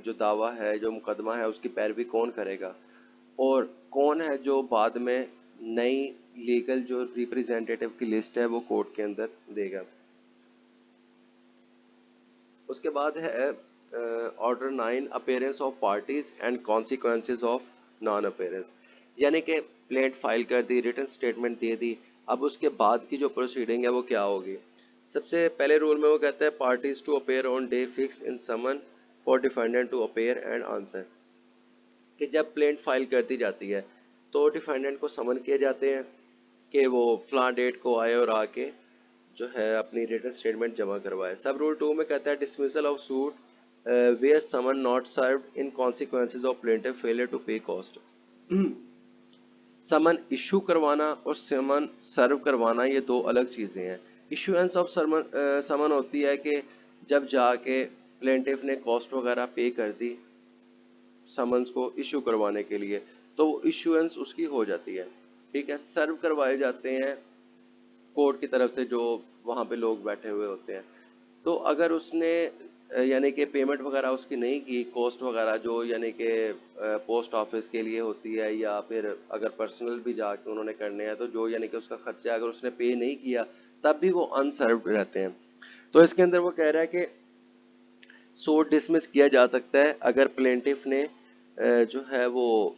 जो दावा है, जो मुकदमा है, उसकी पैरवी कौन करेगा, और कौन है जो बाद में नई लीगल जो रिप्रेजेंटेटिव की लिस्ट है वो कोर्ट के अंदर देगा। उसके बाद है order 9, appearance of parties and consequences of non appearance. यानी कि प्लेंट फाइल कर दी, रिटन स्टेटमेंट दे दी, अब उसके बाद की जो प्रोसीडिंग है वो क्या होगी। सबसे पहले रूल में वो कहता है parties to appear on day fix in summon for defendant to appear and answer. कि जब प्लेंट फाइल कर दी जाती है तो डिफेंडेंट को समन किए जाते हैं कि वो फलां डेट को आए और आके जो है अपनी रिटन स्टेटमेंट जमा करवाए। सब रूल 2 में कहता है dismissal of suit where summon not served in consequences of plaintiff failure to pay cost. Summon issue करवाना और समन सर्व करवाना ये दो अलग चीज़ें हैं। इशूएंस ऑफ समन होती है कि जब जाके प्लेंटिफ ने कॉस्ट वगैरह पे कर दी समन्स को इशू करवाने के लिए, तो वो इशूएंस उसकी हो जाती है। ठीक है, सर्व करवाए जाते हैं कोर्ट की तरफ से जो वहाँ पे लोग बैठे हुए होते हैं। तो अगर उसने यानी कि पेमेंट वगैरह उसकी नहीं की, कॉस्ट वगैरह जो यानी कि पोस्ट ऑफिस के लिए होती है, या फिर अगर पर्सनल भी जाके उन्होंने करने हैं, तो जो यानी कि उसका खर्चा अगर उसने पे नहीं किया, तब भी वो अनसर्व्ड रहते हैं। तो इसके अंदर वो कह रहा है कि सूट डिसमिस किया जा सकता है अगर प्लेंटिफ ने जो है वो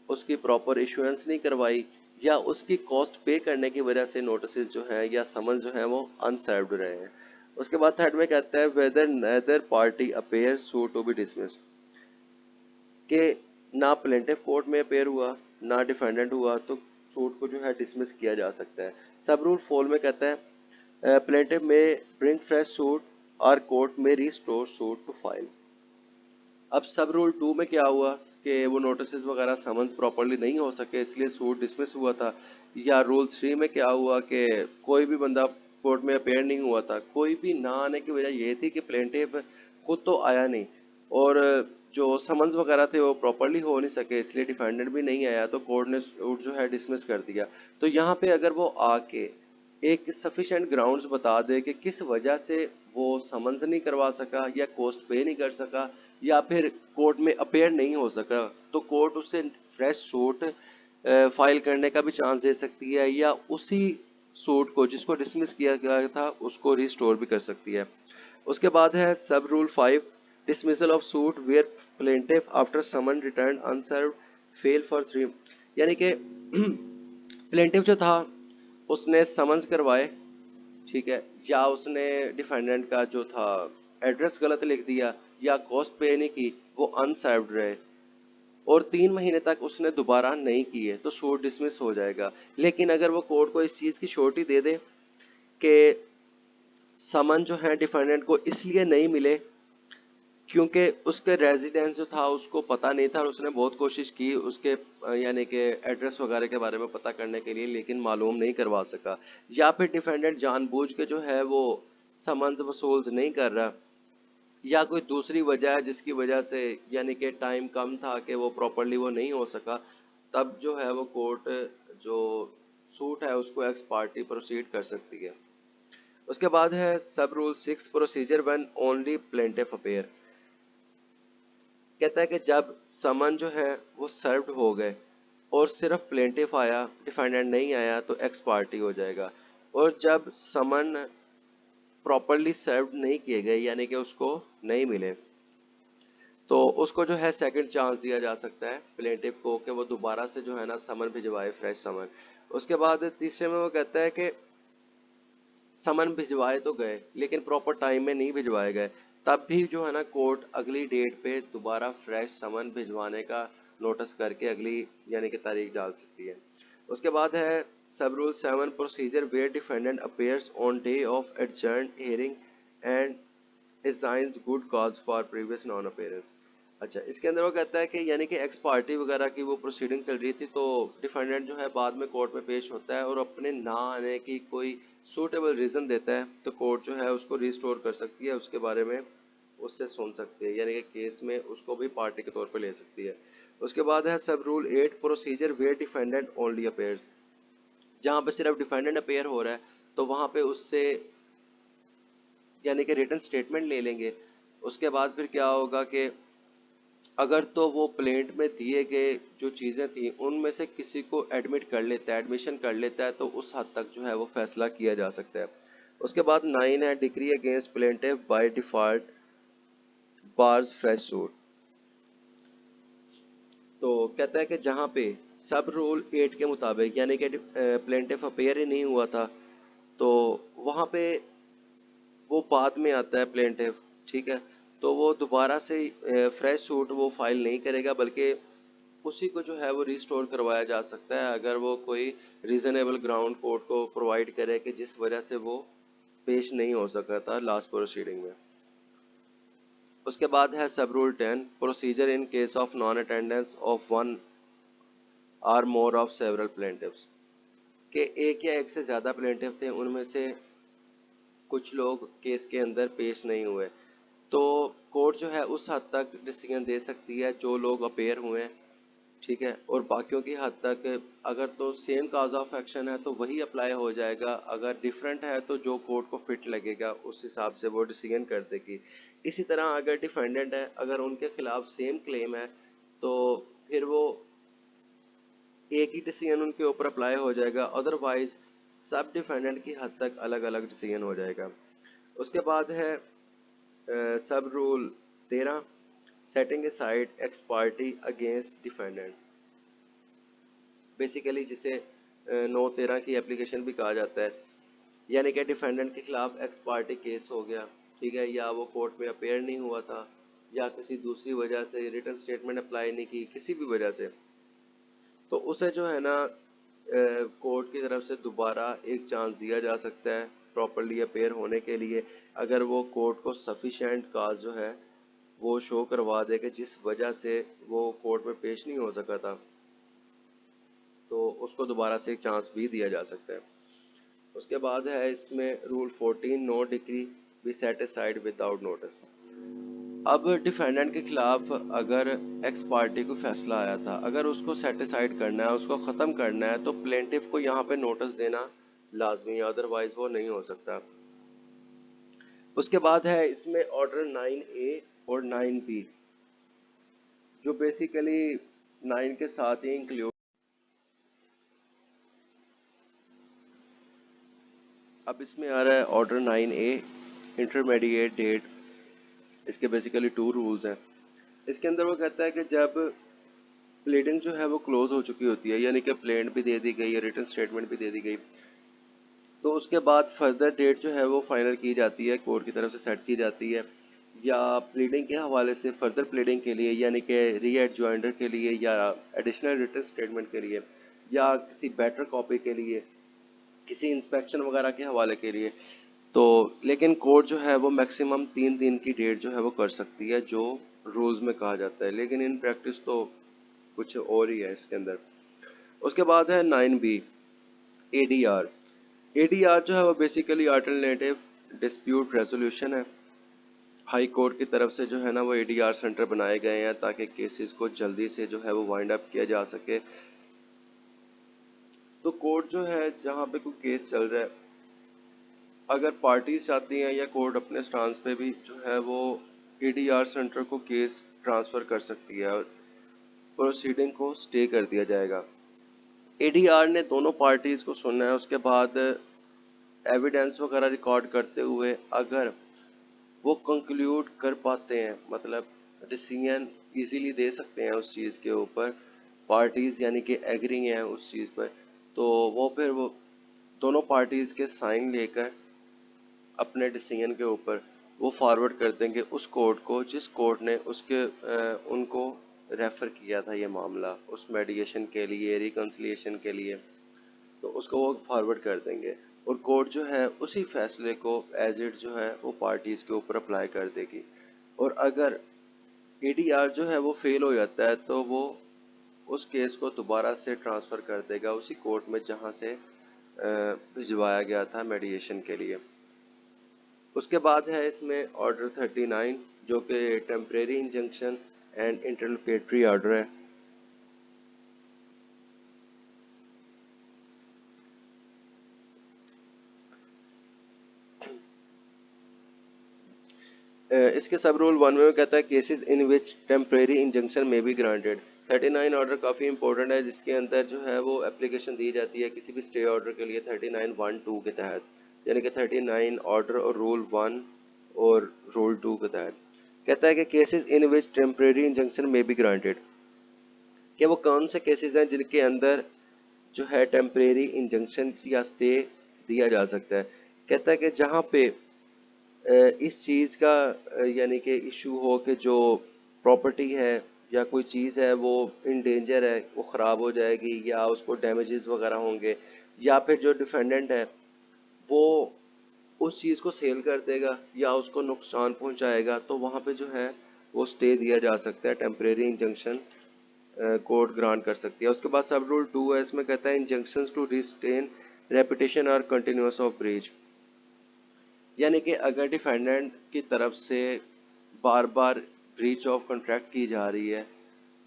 उसकी प्रॉपर इशुएंस नहीं करवाई, या उसकी कॉस्ट पे करने की वजह से नोटिस जो है या समन जो है वो अनसर्व्ड रहे हैं। उसके बाद थर्ड में कहता है whether neither party appear suit to be dismiss. कि ना प्लेंटिफ कोर्ट में अपेयर हुआ ना डिफेंडेंट हुआ, तो सूट को जो है डिसमिस किया जा सकता है। सब रूल 4 में कहता है प्लेंटिफ में ब्रिंग फ्रेश सूट और कोर्ट में रिस्टोर सूट टू फाइल। अब सब रूल 2 में क्या हुआ कि वो नोटिस वगैरह समन्स प्रॉपरली नहीं हो सके, इसलिए सूट डिसमिस हुआ था। या रूल 3 में क्या हुआ कि कोई भी बंदा कोर्ट में अपेयर नहीं हुआ था। कोई भी ना आने की वजह ये थी कि प्लेंटिफ खुद तो आया नहीं, और जो समन्स वगैरह थे वो प्रॉपरली हो नहीं सके, इसलिए डिफेंडेंट भी नहीं आया, तो कोर्ट ने सूट जो है डिसमिस कर दिया। तो यहाँ पे अगर वो आके एक सफिशेंट ग्राउंड्स बता दे कि किस वजह से वो समन्स नहीं करवा सका, या कॉस्ट पे नहीं कर सका, या फिर कोर्ट में अपेयर नहीं हो सका, तो कोर्ट उससे फ्रेश सूट फाइल करने का भी चांस दे सकती है, या उसी सूट को जिसको डिसमिस किया गया था उसको रिस्टोर भी कर सकती है। उसके बाद है sub rule 5, dismissal of suit where plaintiff after summon return unserved fail for 3, यानी कि प्लेंटिफ जो था उसने समन्स करवाए, ठीक है, या उसने डिफेंडेंट का जो था एड्रेस गलत लिख दिया, या कॉस्ट पे नहीं की, वो अनसर्व्ड रहे और 3 महीने तक उसने दोबारा नहीं किए, तो सूट डिसमिस हो जाएगा। लेकिन अगर वो कोर्ट को इस चीज़ की श्योरिटी दे दे कि समन जो है डिफेंडेंट को इसलिए नहीं मिले क्योंकि उसके रेजिडेंस जो था उसको पता नहीं था और उसने बहुत कोशिश की उसके यानी कि एड्रेस वगैरह के बारे में पता करने के लिए, लेकिन मालूम नहीं करवा सका, या फिर डिफेंडेंट जानबूझ के जो है वो समन्स वसूल नहीं कर रहा, या कोई दूसरी वजह है जिसकी वजह से यानी कि टाइम कम था कि वो प्रॉपरली वो नहीं हो सका, तब जो है वो कोर्ट जो सूट है उसको एक्स पार्टी प्रोसीड कर सकती है। उसके बाद है sub rule 6, procedure when only plaintiff appear. कहता है कि जब समन जो है वो सर्व्ड हो गए और सिर्फ प्लेंटिफ आया, डिफेंडेंट नहीं आया, तो एक्स पार्टी हो जाएगा। और जब समन प्रॉपरली सर्व्ड नहीं किए गए यानी कि उसको नहीं मिले, तो उसको जो है सेकंड चांस दिया जा सकता है प्लेंटिफ को कि वो दोबारा से जो है ना समन भिजवाए, फ्रेश समन। उसके बाद तीसरे में वो कहता है कि समन भिजवाए तो गए लेकिन प्रॉपर टाइम में नहीं भिजवाए गए, तब भी जो है ना कोर्ट अगली डेट पे दोबारा फ्रेश समन भिजवाने का नोटिस करके अगली यानी कि तारीख डाल सकती है। उसके बाद है sub rule 7, procedure where defendant appears on day of adjourn hearing and assigns good cause for previous non appearance. अच्छा, इसके अंदर वो कहता है कि यानी कि एक्स पार्टी वगैरह की वो प्रोसीडिंग चल रही थी, तो डिफेंडेंट जो है बाद में कोर्ट में पेश होता है और अपने ना आने की कोई सूटेबल रीज़न देता है, तो कोर्ट जो है उसको रिस्टोर कर सकती है, उसके बारे में उससे सुन सकती है, यानी कि केस में उसको भी पार्टी के तौर पर ले सकती है। उसके बाद है sub rule 8, procedure where defendant only appears. जहाँ पे सिर्फ डिफेंडेंट अपेयर हो रहा है तो वहाँ पे उससे यानी कि रिटन स्टेटमेंट ले लेंगे। उसके बाद फिर क्या होगा कि अगर तो वो प्लेंट में दिए गए जो चीज़ें थी उनमें से किसी को एडमिट कर लेता है, एडमिशन कर लेता है, तो उस हद तक जो है वो फैसला किया जा सकता है। उसके बाद 9 है decree against plaintiff by default bars fresh suit. तो कहता है कि जहाँ पे सब रूल 8 के मुताबिक यानी कि प्लेंटिफ अपेयर ही नहीं हुआ था, तो वहाँ पे वो बाद में आता है प्लेंटिफ, ठीक है, तो वो दोबारा से फ्रेश सूट वो फाइल नहीं करेगा, बल्कि उसी को जो है वो रिस्टोर करवाया जा सकता है अगर वो कोई रीजनेबल ग्राउंड कोर्ट को प्रोवाइड करे कि जिस वजह से वो पेश नहीं हो सका था लास्ट प्रोसीडिंग में। उसके बाद है sub rule 10, procedure in case of non attendance of one or more of several plaintiffs. के एक या एक से ज़्यादा प्लेंटिफ थे, उनमें से कुछ लोग केस के अंदर पेश नहीं हुए, तो कोर्ट जो है उस हद तक डिसीजन दे सकती है जो लोग अपेयर हुए हैं, ठीक है, और बाकियों की हद तक अगर तो सेम काज ऑफ एक्शन है तो वही अप्लाई हो जाएगा, अगर डिफरेंट है तो जो कोर्ट को फिट लगेगा उस हिसाब से वो डिसीजन कर देगी। इसी तरह अगर डिफेंडेंट है, अगर उनके खिलाफ सेम क्लेम है तो फिर वो एक ही डिसीजन उनके ऊपर अप्लाई हो जाएगा, अदरवाइज सब डिफेंडेंट की हद तक अलग अलग डिसीजन हो जाएगा। उसके बाद है sub rule 13, setting aside ex parte against defendant. Basically जिसे 9-13 की एप्लीकेशन भी कहा जाता है, यानी कि डिफेंडेंट के खिलाफ एक्स पार्टी केस हो गया, ठीक है, या वो कोर्ट में अपेयर नहीं हुआ था, या किसी दूसरी वजह से रिटन स्टेटमेंट अप्लाई नहीं की, किसी भी वजह से, तो उसे जो है ना कोर्ट की तरफ से दोबारा एक चांस दिया जा सकता है प्रॉपरली अपेयर होने के लिए, अगर वो कोर्ट को सफिशेंट काज जो है वो शो करवा दे कि जिस वजह से वो कोर्ट में पेश नहीं हो सका था, तो उसको दोबारा से एक चांस भी दिया जा सकता है। उसके बाद है इसमें rule 14, no decree be set aside without notice. अब डिफेंडेंट के खिलाफ अगर एक्स पार्टी को फैसला आया था, अगर उसको सेटिसाइड करना है, उसको ख़त्म करना है, तो प्लेंटिफ को यहाँ पे नोटिस देना लाजमी है, अदरवाइज वो नहीं हो सकता। उसके बाद है इसमें ऑर्डर 9A और 9B, जो बेसिकली 9 के साथ ही इंक्लूड अब इसमें आ रहा है ऑर्डर 9A, इंटरमीडिएट डेट। इसके बेसिकली 2 रूल्स हैं। इसके अंदर वो कहता है कि जब प्लेटिंग जो है वो क्लोज हो चुकी होती है, यानी कि प्लेन भी दे दी गई है, रिटन स्टेटमेंट भी दे दी गई, तो उसके बाद फर्दर डेट जो है वो फाइनल की जाती है, कोर्ट की तरफ से सेट की जाती है, या प्लीडिंग के हवाले से फर्दर प्लीडिंग के लिए, यानी कि री एडजॉइंडर के लिए, या एडिशनल रिटन स्टेटमेंट के लिए, या किसी बेटर कॉपी के लिए, किसी इंस्पेक्शन वगैरह के हवाले के लिए। तो लेकिन कोर्ट जो है वो मैक्सिमम 3 दिन की डेट जो है वो कर सकती है, जो रूल्स में कहा जाता है, लेकिन इन प्रैक्टिस तो कुछ और ही है इसके अंदर। उसके बाद है 9B, ADR। ADR जो है वो बेसिकली अल्टरनेटिव डिस्प्यूट रेजोल्यूशन है। हाई कोर्ट की तरफ से जो है ना वो ADR सेंटर बनाए गए हैं ताकि केसेस को जल्दी से जो है वो वाइंड अप किया जा सके। तो कोर्ट जो है जहाँ पे कोई केस चल रहा है, अगर पार्टीज चाहती हैं या कोर्ट अपने स्टांस पे भी जो है वो ADR सेंटर को केस ट्रांसफ़र कर सकती है और प्रोसीडिंग को स्टे कर दिया जाएगा। ADR ने दोनों पार्टीज को सुनना है, उसके बाद एविडेंस वगैरह रिकॉर्ड करते हुए अगर वो कंक्लूड कर पाते हैं, मतलब डिसीजन इजीली दे सकते हैं उस चीज़ के ऊपर, पार्टीज यानी कि एग्री हैं उस चीज़ पर, तो वो फिर वो दोनों पार्टीज के साइन लेकर अपने डिसीजन के ऊपर वो फॉरवर्ड कर देंगे उस कोर्ट को जिस कोर्ट ने उनको रेफर किया था ये मामला उस मेडिएशन के लिए, रिकंसिलिएशन के लिए। तो उसको वो फॉरवर्ड कर देंगे और कोर्ट जो है उसी फैसले को एज इट जो है वो पार्टीज के ऊपर अप्लाई कर देगी। और अगर ADR जो है वो फेल हो जाता है तो वो उस केस को दोबारा से ट्रांसफ़र कर देगा उसी कोर्ट में जहाँ से भिजवाया गया था मेडिएशन के लिए। उसके बाद है इसमें ऑर्डर 39, जो कि temporary injunction and interlocutory order है। इसके सब रूल 1 में कहता है cases in which temporary injunction में बी ग्रांटेड। 39 ऑर्डर काफ़ी इंपॉर्टेंट है, जिसके अंदर जो है वो एप्लीकेशन दी जाती है किसी भी स्टे ऑर्डर के लिए 39(1)(2) के तहत, यानी कि 39 ऑर्डर और रूल 1 और रूल 2 के तहत। कहता है कि cases in which temporary injunction में बी ग्रांटेड, कि वो कौन से केसेस हैं जिनके अंदर जो है टेम्परेरी इंजंक्शन या स्टे दिया जा सकता है। कहता है कि जहाँ पे इस चीज़ का यानी कि इशू हो कि जो प्रॉपर्टी है या कोई चीज़ है वो इन डेंजर है, वो ख़राब हो जाएगी या उसको डैमेजेस वगैरह होंगे, या फिर जो डिफेंडेंट है वो उस चीज़ को सेल कर देगा या उसको नुकसान पहुंचाएगा, तो वहाँ पे जो है वो स्टे दिया जा सकता है, टेम्परेरी इंजंक्शन कोर्ट ग्रांट कर सकती है। उसके बाद सब रूल 2 है, इसमें कहता है इंजंक्शंस टू रिस्टेन रेपुटेशन और कंटिन्यूस ऑफ ब्रीच, यानी कि अगर डिफेंडेंट की तरफ से बार बार ब्रीच ऑफ कॉन्ट्रैक्ट की जा रही है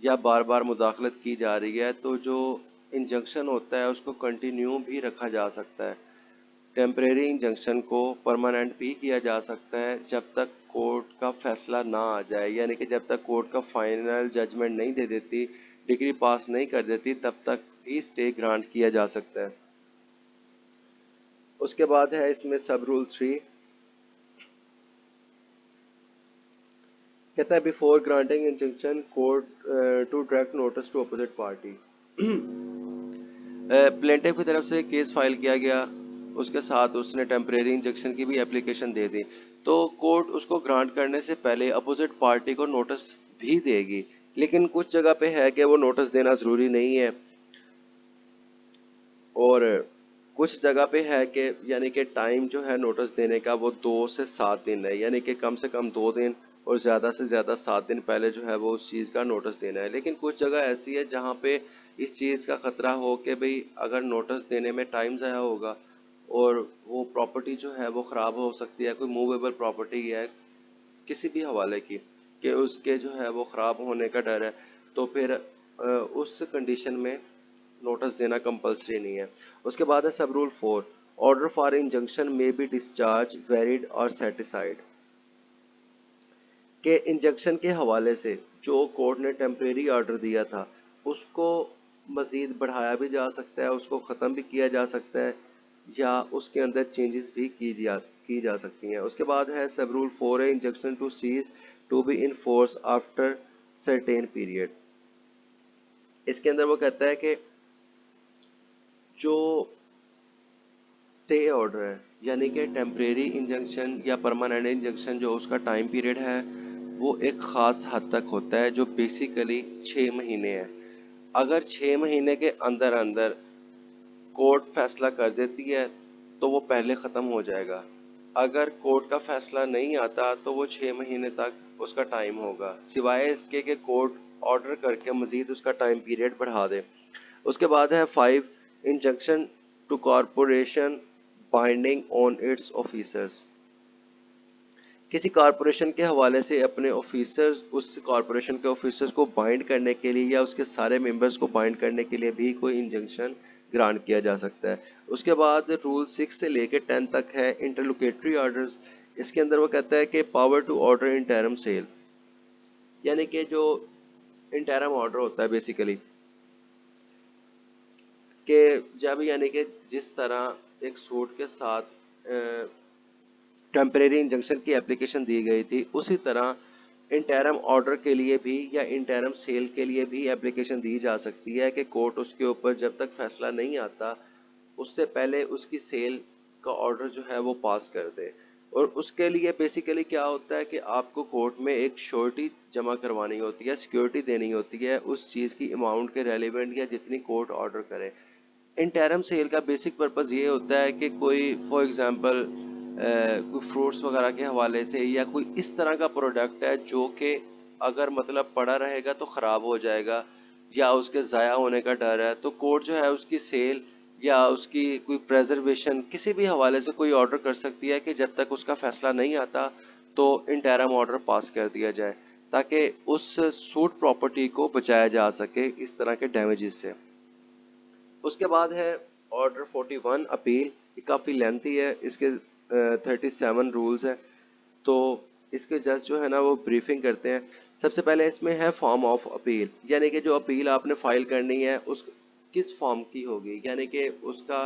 या बार बार मुदाखलत की जा रही है, तो जो इंजंक्शन होता है उसको कंटिन्यू भी रखा जा सकता है। टेम्परेरी इंजंक्शन को परमानेंट भी किया जा सकता है जब तक कोर्ट का फैसला ना आ जाए, यानी कि जब तक कोर्ट का फाइनल जजमेंट नहीं दे देती, डिग्री पास नहीं कर देती, तब तक भी स्टे ग्रांट किया जा सकता है। उसके बाद है इसमें सब रूल 3, कहता है before granting injunction court to direct notice to opposite party. Plaintiff की तरफ से केस फाइल किया गया, उसके साथ उसने टेम्परेरी इंजंक्शन की भी एप्लीकेशन दे दी, तो कोर्ट उसको ग्रांट करने से पहले अपोजिट पार्टी को नोटिस भी देगी। लेकिन कुछ जगह पे है कि वो नोटिस देना ज़रूरी नहीं है, और कुछ जगह पे है कि यानी कि टाइम जो है नोटिस देने का वो 2 से 7 दिन है, यानी कि कम से कम 2 दिन और ज़्यादा से ज़्यादा 7 दिन पहले जो है वो उस चीज़ का नोटिस देना है। लेकिन कुछ जगह ऐसी है जहाँ पे इस चीज़ का ख़तरा हो कि भाई अगर नोटिस देने में टाइम ज़ाया होगा और वो प्रॉपर्टी जो है वो ख़राब हो सकती है, कोई मूवेबल प्रॉपर्टी है किसी भी हवाले की, कि उसके जो है वो ख़राब होने का डर है, तो फिर उस कंडीशन में नोटिस देना कंपल्सरी नहीं है। उसके बाद है sub rule 4, order for injunction में बी डिस्चार्ज वैलिड और सेटिसाइड, के इंजंक्शन के हवाले से जो कोर्ट ने टेम्परेरी ऑर्डर दिया था उसको मज़ीद बढ़ाया भी जा सकता है, उसको ख़त्म भी किया जा सकता है, या उसके अंदर चेंजेस भी की जा सकती हैं। उसके बाद है सब रूल 4 है injunction to cease to be in force after certain period. इसके अंदर वो कहता है कि जो स्टे ऑर्डर है यानी कि टेम्परेरी इंजंक्शन या परमानेंट इंजंक्शन जो उसका टाइम पीरियड है वो एक ख़ास हद तक होता है जो बेसिकली 6 महीने है। अगर 6 महीने के अंदर अंदर कोर्ट फैसला कर देती है तो वो पहले ख़त्म हो जाएगा। अगर कोर्ट का फैसला नहीं आता तो वो 6 महीने तक उसका टाइम होगा, सिवाय इसके कि कोर्ट ऑर्डर करके मज़ीद उसका टाइम पीरियड बढ़ा दे। उसके बाद है 5 injunction to corporation binding on its officers. किसी कॉरपोरेशन के हवाले से अपने ऑफिसर्स उस कॉरपोरेशन के ऑफिसर्स को बाइंड करने के लिए या उसके सारे मेंबर्स को बाइंड करने के लिए भी कोई इंजंक्शन ग्रांट किया जा सकता है। उसके बाद रूल 6 से लेकर 10 तक है इंटरलोकेटरी ऑर्डर्स। इसके अंदर वो कहता है कि power to order interim sale, यानी कि जो इंटरम ऑर्डर होता है बेसिकली कि जब यानी कि जिस तरह एक सूट के साथ टेम्परेरी इंजंक्शन की एप्लीकेशन दी गई थी उसी तरह इंटरम ऑर्डर के लिए भी या इंटरम सेल के लिए भी एप्लीकेशन दी जा सकती है कि कोर्ट उसके ऊपर जब तक फैसला नहीं आता उससे पहले उसकी सेल का ऑर्डर जो है वो पास कर दे। और उसके लिए बेसिकली क्या होता है कि आपको कोर्ट में एक श्योरिटी जमा करवानी होती है, सिक्योरिटी देनी होती है उस चीज़ की अमाउंट के रेलिवेंट या जितनी कोर्ट ऑर्डर करे। इंटरम सेल का बेसिक पर्पस ये होता है कि कोई फॉर एग्जांपल कोई फ्रूट्स वगैरह के हवाले से या कोई इस तरह का प्रोडक्ट है जो कि अगर मतलब पड़ा रहेगा तो ख़राब हो जाएगा या उसके ज़ाया होने का डर है, तो कोर्ट जो है उसकी सेल या उसकी कोई प्रेजर्वेशन किसी भी हवाले से कोई ऑर्डर कर सकती है कि जब तक उसका फैसला नहीं आता तो इंटरम ऑर्डर पास कर दिया जाए ताकि उस सूट प्रॉपर्टी को बचाया जा सके इस तरह के डैमेजेस से। उसके बाद है ऑर्डर 41 अपील। ये काफ़ी लेंथी है, इसके 37 रूल्स हैं। तो इसके जज जो है ना वो ब्रीफिंग करते हैं। सबसे पहले इसमें है फॉर्म ऑफ अपील, यानी कि जो अपील आपने फाइल करनी है उस किस फॉर्म की होगी, यानी कि उसका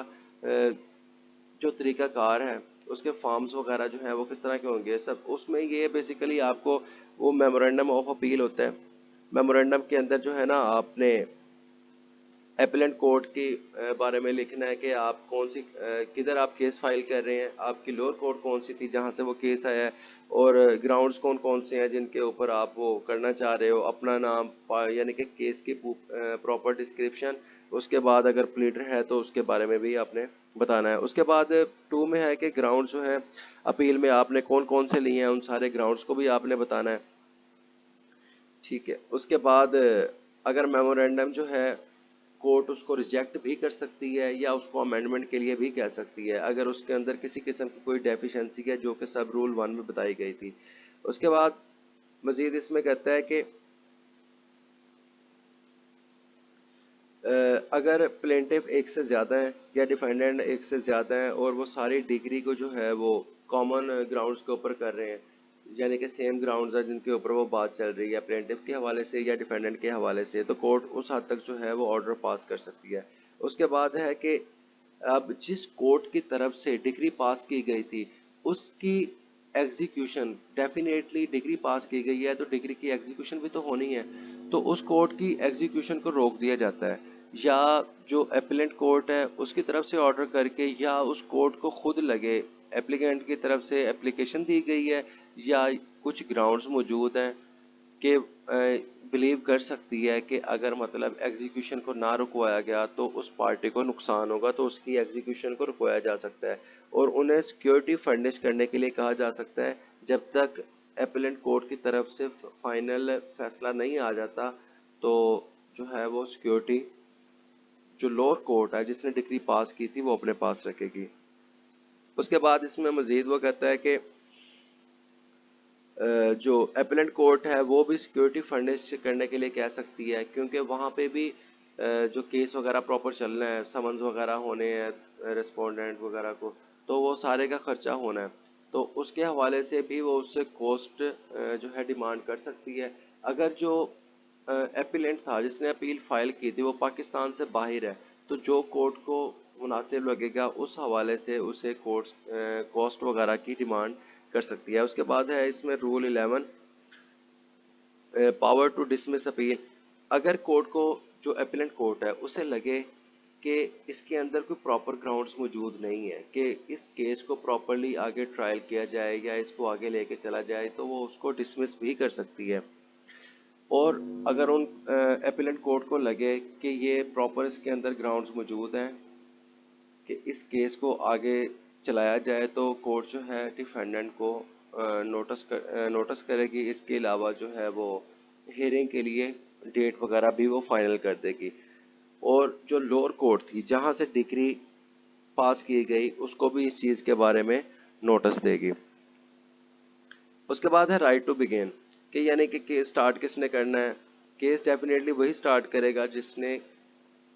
जो तरीकाकार है उसके फॉर्म्स वगैरह जो है वो किस तरह के होंगे सब उसमें ये बेसिकली आपको वो मेमोरेंडम ऑफ अपील होता है। मेमोरेंडम के अंदर जो है ना आपने एपेलेंट कोर्ट के बारे में लिखना है कि आप कौन सी किधर आप केस फाइल कर रहे हैं, आपकी लोअर कोर्ट कौन सी थी जहां से वो केस आया है, और ग्राउंड्स कौन कौन से हैं जिनके ऊपर आप वो करना चाह रहे हो, अपना नाम यानी कि केस की प्रॉपर डिस्क्रिप्शन। उसके बाद अगर प्लीडर है तो उसके बारे में भी आपने बताना है। उसके बाद 2 में है कि ग्राउंड जो है अपील में आपने कौन कौन से लिए हैं उन सारे ग्राउंड्स को भी आपने बताना है। ठीक है, उसके बाद अगर मेमोरेंडम जो है कोर्ट उसको रिजेक्ट भी कर सकती है या उसको अमेंडमेंट के लिए भी कह सकती है अगर उसके अंदर किसी किस्म की कोई डेफिशिएंसी है जो कि सब रूल 1 में बताई गई थी। उसके बाद मजीद इसमें कहता है कि अगर प्लेंटिफ एक से ज़्यादा है या डिफेंडेंट एक से ज़्यादा है और वो सारी डिग्री को जो है वो कॉमन ग्राउंड्स के ऊपर कर रहे हैं, यानी कि सेम ग्राउंड्स है जिनके ऊपर वो बात चल रही है प्लेंटिफ के हवाले से या डिफेंडेंट के हवाले से, तो कोर्ट उस हद तक जो है वो ऑर्डर पास कर सकती है। उसके बाद है कि अब जिस कोर्ट की तरफ से डिग्री पास की गई थी उसकी एग्जीक्यूशन, डेफिनेटली डिग्री पास की गई है तो डिग्री की एग्जीक्यूशन भी तो होनी है, तो उस कोर्ट की एग्जीक्यूशन को रोक दिया जाता है या जो एपेलेंट कोर्ट है उसकी तरफ से ऑर्डर करके या उस कोर्ट को खुद लगे एप्लीकेंट की तरफ से एप्लीकेशन दी गई है या कुछ ग्राउंड्स मौजूद हैं कि बिलीव कर सकती है कि अगर मतलब एग्जीक्यूशन को ना रुकवाया गया तो उस पार्टी को नुकसान होगा तो उसकी एग्जीक्यूशन को रुकवाया जा सकता है और उन्हें सिक्योरिटी फर्निश करने के लिए कहा जा सकता है जब तक एपेलेंट कोर्ट की तरफ से फाइनल फैसला नहीं आ जाता। तो जो है वो सिक्योरिटी जो लोअर कोर्ट है जिसने डिग्री पास की थी वो अपने पास रखेगी। उसके बाद इसमें मजीद वो कहता है कि जो एपेलेंट कोर्ट है वो भी सिक्योरिटी फर्निश करने के लिए कह सकती है क्योंकि वहाँ पे भी जो केस वगैरह प्रॉपर चलना है, समन्स वगैरह होने हैं रेस्पोंडेंट वगैरह को, तो वो सारे का खर्चा होना है, तो उसके हवाले से भी वो उससे कॉस्ट जो है डिमांड कर सकती है। अगर जो एपिलेंट था जिसने अपील फाइल की थी वो पाकिस्तान से बाहर है तो जो कोर्ट को मुनासिब लगेगा उस हवाले से उसे कॉस्ट वगैरह की डिमांड कर सकती है। उसके बाद है इसमें rule 11, power to dismiss appeal. अगर कोर्ट को, जो अपीलेंट कोर्ट है, उसे लगे कि इसके अंदर कोई प्रॉपर ग्राउंड्स मौजूद नहीं है कि इस केस को प्रॉपरली आगे ट्रायल किया जाए या इसको आगे लेके चला जाए, तो वो उसको डिसमिस भी कर सकती है। और अगर उन अपीलेंट कोर्ट को लगे कि ये प्रॉपर इसके अंदर ग्राउंड्स मौजूद हैं कि इस केस को आगे चलाया जाए, तो कोर्ट जो है डिफेंडेंट को नोटिस करेगी। इसके अलावा जो है वो हियरिंग के लिए डेट वगैरह भी वो फाइनल कर देगी। और जो लोअर कोर्ट थी जहां से डिग्री पास की गई, उसको भी इस चीज़ के बारे में नोटिस देगी। उसके बाद है राइट टू बिगिन, कि यानी कि केस स्टार्ट किसने करना है। केस डेफिनेटली वही स्टार्ट करेगा जिसने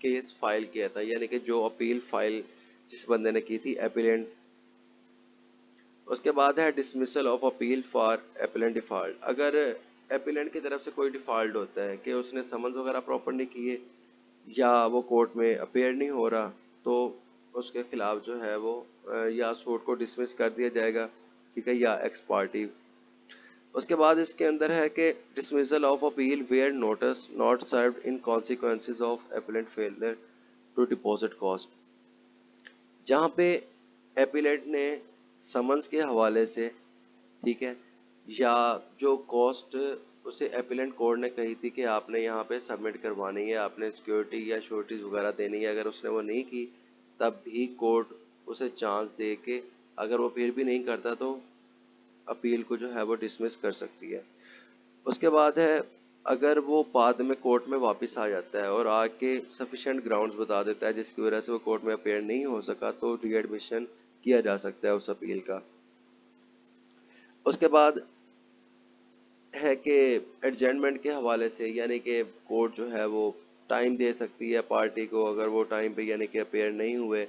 केस फाइल किया था, यानी कि जो अपील फाइल जिस बंदे ने की थी, अपीलेंट। उसके बाद है dismissal of appeal for appellate default. अगर अपीलेंट की तरफ से कोई डिफॉल्ट होता है कि उसने समन्स वगैरह प्रॉपर नहीं किए या वो कोर्ट में अपेयर नहीं हो रहा, तो उसके खिलाफ जो है वो या सूट को डिसमिस कर दिया जाएगा, ठीक है, या एक्स पार्टी। उसके बाद इसके अंदर है कि dismissal of appeal where notice not served in consequences of appellant failure to deposit cost. जहाँ पे एपिलेट ने समन्स के हवाले से, ठीक है, या जो कॉस्ट उसे एपिलेंट कोर्ट ने कही थी कि आपने यहाँ पे सबमिट करवानी है, आपने सिक्योरिटी या श्योरिटीज वगैरह देनी है, अगर उसने वो नहीं की, तब भी कोर्ट उसे चांस दे के अगर वो फिर भी नहीं करता तो अपील को जो है वो डिसमिस कर सकती है। उसके बाद है अगर वो बाद में कोर्ट में वापस आ जाता है और आके सफिशिएंट ग्राउंड्स बता देता है जिसकी वजह से वो कोर्ट में अपेयर नहीं हो सका, तो रीएडमिशन किया जा सकता है उस अपील का। उसके बाद है कि एडजमेंट के हवाले से, यानी कि कोर्ट जो है वो टाइम दे सकती है पार्टी को, अगर वो टाइम पे यानी कि अपेयर नहीं हुए।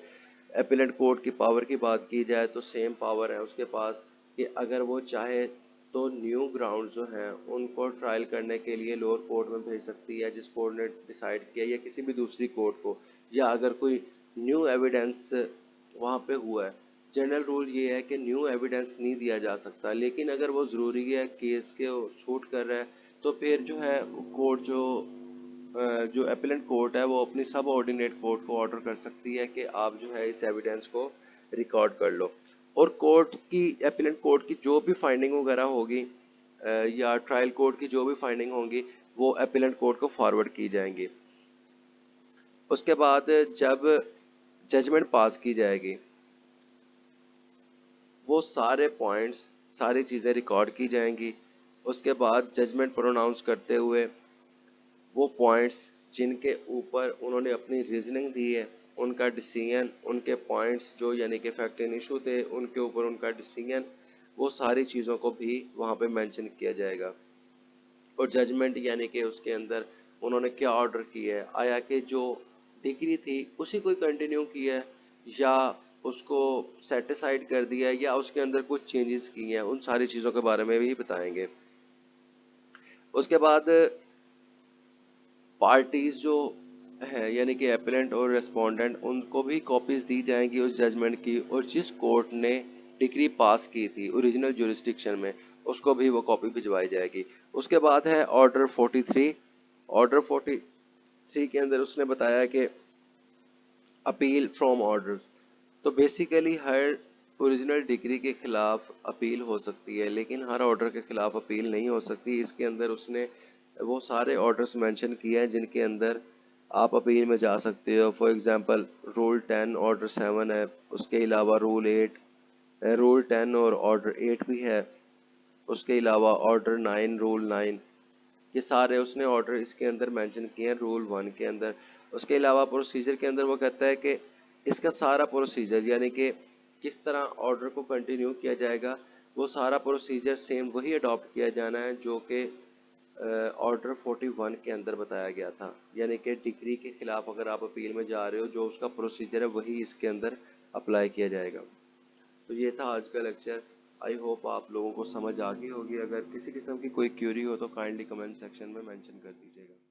अपीलेंट कोर्ट की पावर की बात की जाए तो सेम पावर है उसके पास कि अगर वो चाहे तो न्यू ग्राउंड जो हैं उनको ट्रायल करने के लिए लोअर कोर्ट में भेज सकती है जिस कोर्ट ने डिसाइड किया, या किसी भी दूसरी कोर्ट को, या अगर कोई न्यू एविडेंस वहाँ पे हुआ है। जनरल रूल ये है कि न्यू एविडेंस नहीं दिया जा सकता, लेकिन अगर वो ज़रूरी है केस के शूट कर रहा है, तो फिर जो है कोर्ट जो अपीलेंट कोर्ट है वो अपनी सब ऑर्डिनेट कोर्ट को ऑर्डर कर सकती है कि आप जो है इस एविडेंस को रिकॉर्ड कर लो। और कोर्ट की, अपीलेंट कोर्ट की जो भी फाइंडिंग वगैरह होगी या ट्रायल कोर्ट की जो भी फाइंडिंग होंगी, वो अपीलेंट कोर्ट को फॉरवर्ड की जाएंगी। उसके बाद जब जजमेंट पास की जाएगी, वो सारे पॉइंट्स, सारी चीज़ें रिकॉर्ड की जाएंगी। उसके बाद जजमेंट प्रोनाउंस करते हुए वो पॉइंट्स जिनके ऊपर उन्होंने अपनी रीजनिंग दी है, उनका डिसीजन, उनके पॉइंट्स जो यानी कि फैक्ट एंड इशू थे उनके ऊपर उनका डिसीजन, वो सारी चीज़ों को भी वहाँ पे मेंशन किया जाएगा। और जजमेंट यानी कि उसके अंदर उन्होंने क्या ऑर्डर किया है, आया कि जो डिग्री थी उसी को कंटिन्यू किया है या उसको सेटिसाइड कर दिया है या उसके अंदर कुछ चेंजेस किए हैं, उन सारी चीज़ों के बारे में भी बताएंगे। उसके बाद पार्टीज जो है यानी कि एपेलेंट और रेस्पोंडेंट, उनको भी कॉपीज दी जाएंगी उस जजमेंट की, और जिस कोर्ट ने डिग्री पास की थी ओरिजिनल जुरिस्डिक्शन में, उसको भी वो कॉपी भिजवाई जाएगी। उसके बाद है ऑर्डर 43। ऑर्डर 43 के अंदर उसने बताया कि अपील फ्रॉम ऑर्डर्स, तो बेसिकली हर ओरिजिनल डिग्री के खिलाफ अपील हो सकती है, लेकिन हर ऑर्डर के खिलाफ अपील नहीं हो सकती। इसके अंदर उसने वो सारे ऑर्डर्स मेंशन किए हैं जिनके अंदर आप अपील में जा सकते हो। फॉर एग्जांपल रूल 10 ऑर्डर 7 है, उसके अलावा रूल 8, रूल 10 और ऑर्डर 8 भी है, उसके अलावा ऑर्डर 9, रूल 9, ये सारे उसने ऑर्डर इसके अंदर मेंशन किए हैं रूल 1 के अंदर। उसके अलावा प्रोसीजर के अंदर वो कहता है कि इसका सारा प्रोसीजर यानी कि किस तरह ऑर्डर को कंटिन्यू किया जाएगा, वो सारा प्रोसीजर सेम वही अडॉप्ट किया जाना है जो कि ऑर्डर 41 के अंदर बताया गया था। यानी कि डिग्री के खिलाफ अगर आप अपील में जा रहे हो, जो उसका प्रोसीजर है वही इसके अंदर अप्लाई किया जाएगा। तो ये था आज का लेक्चर। आई होप आप लोगों को समझ आ गई होगी। अगर किसी किस्म की कोई क्यूरी हो तो काइंडली कमेंट सेक्शन में मेंशन कर दीजिएगा।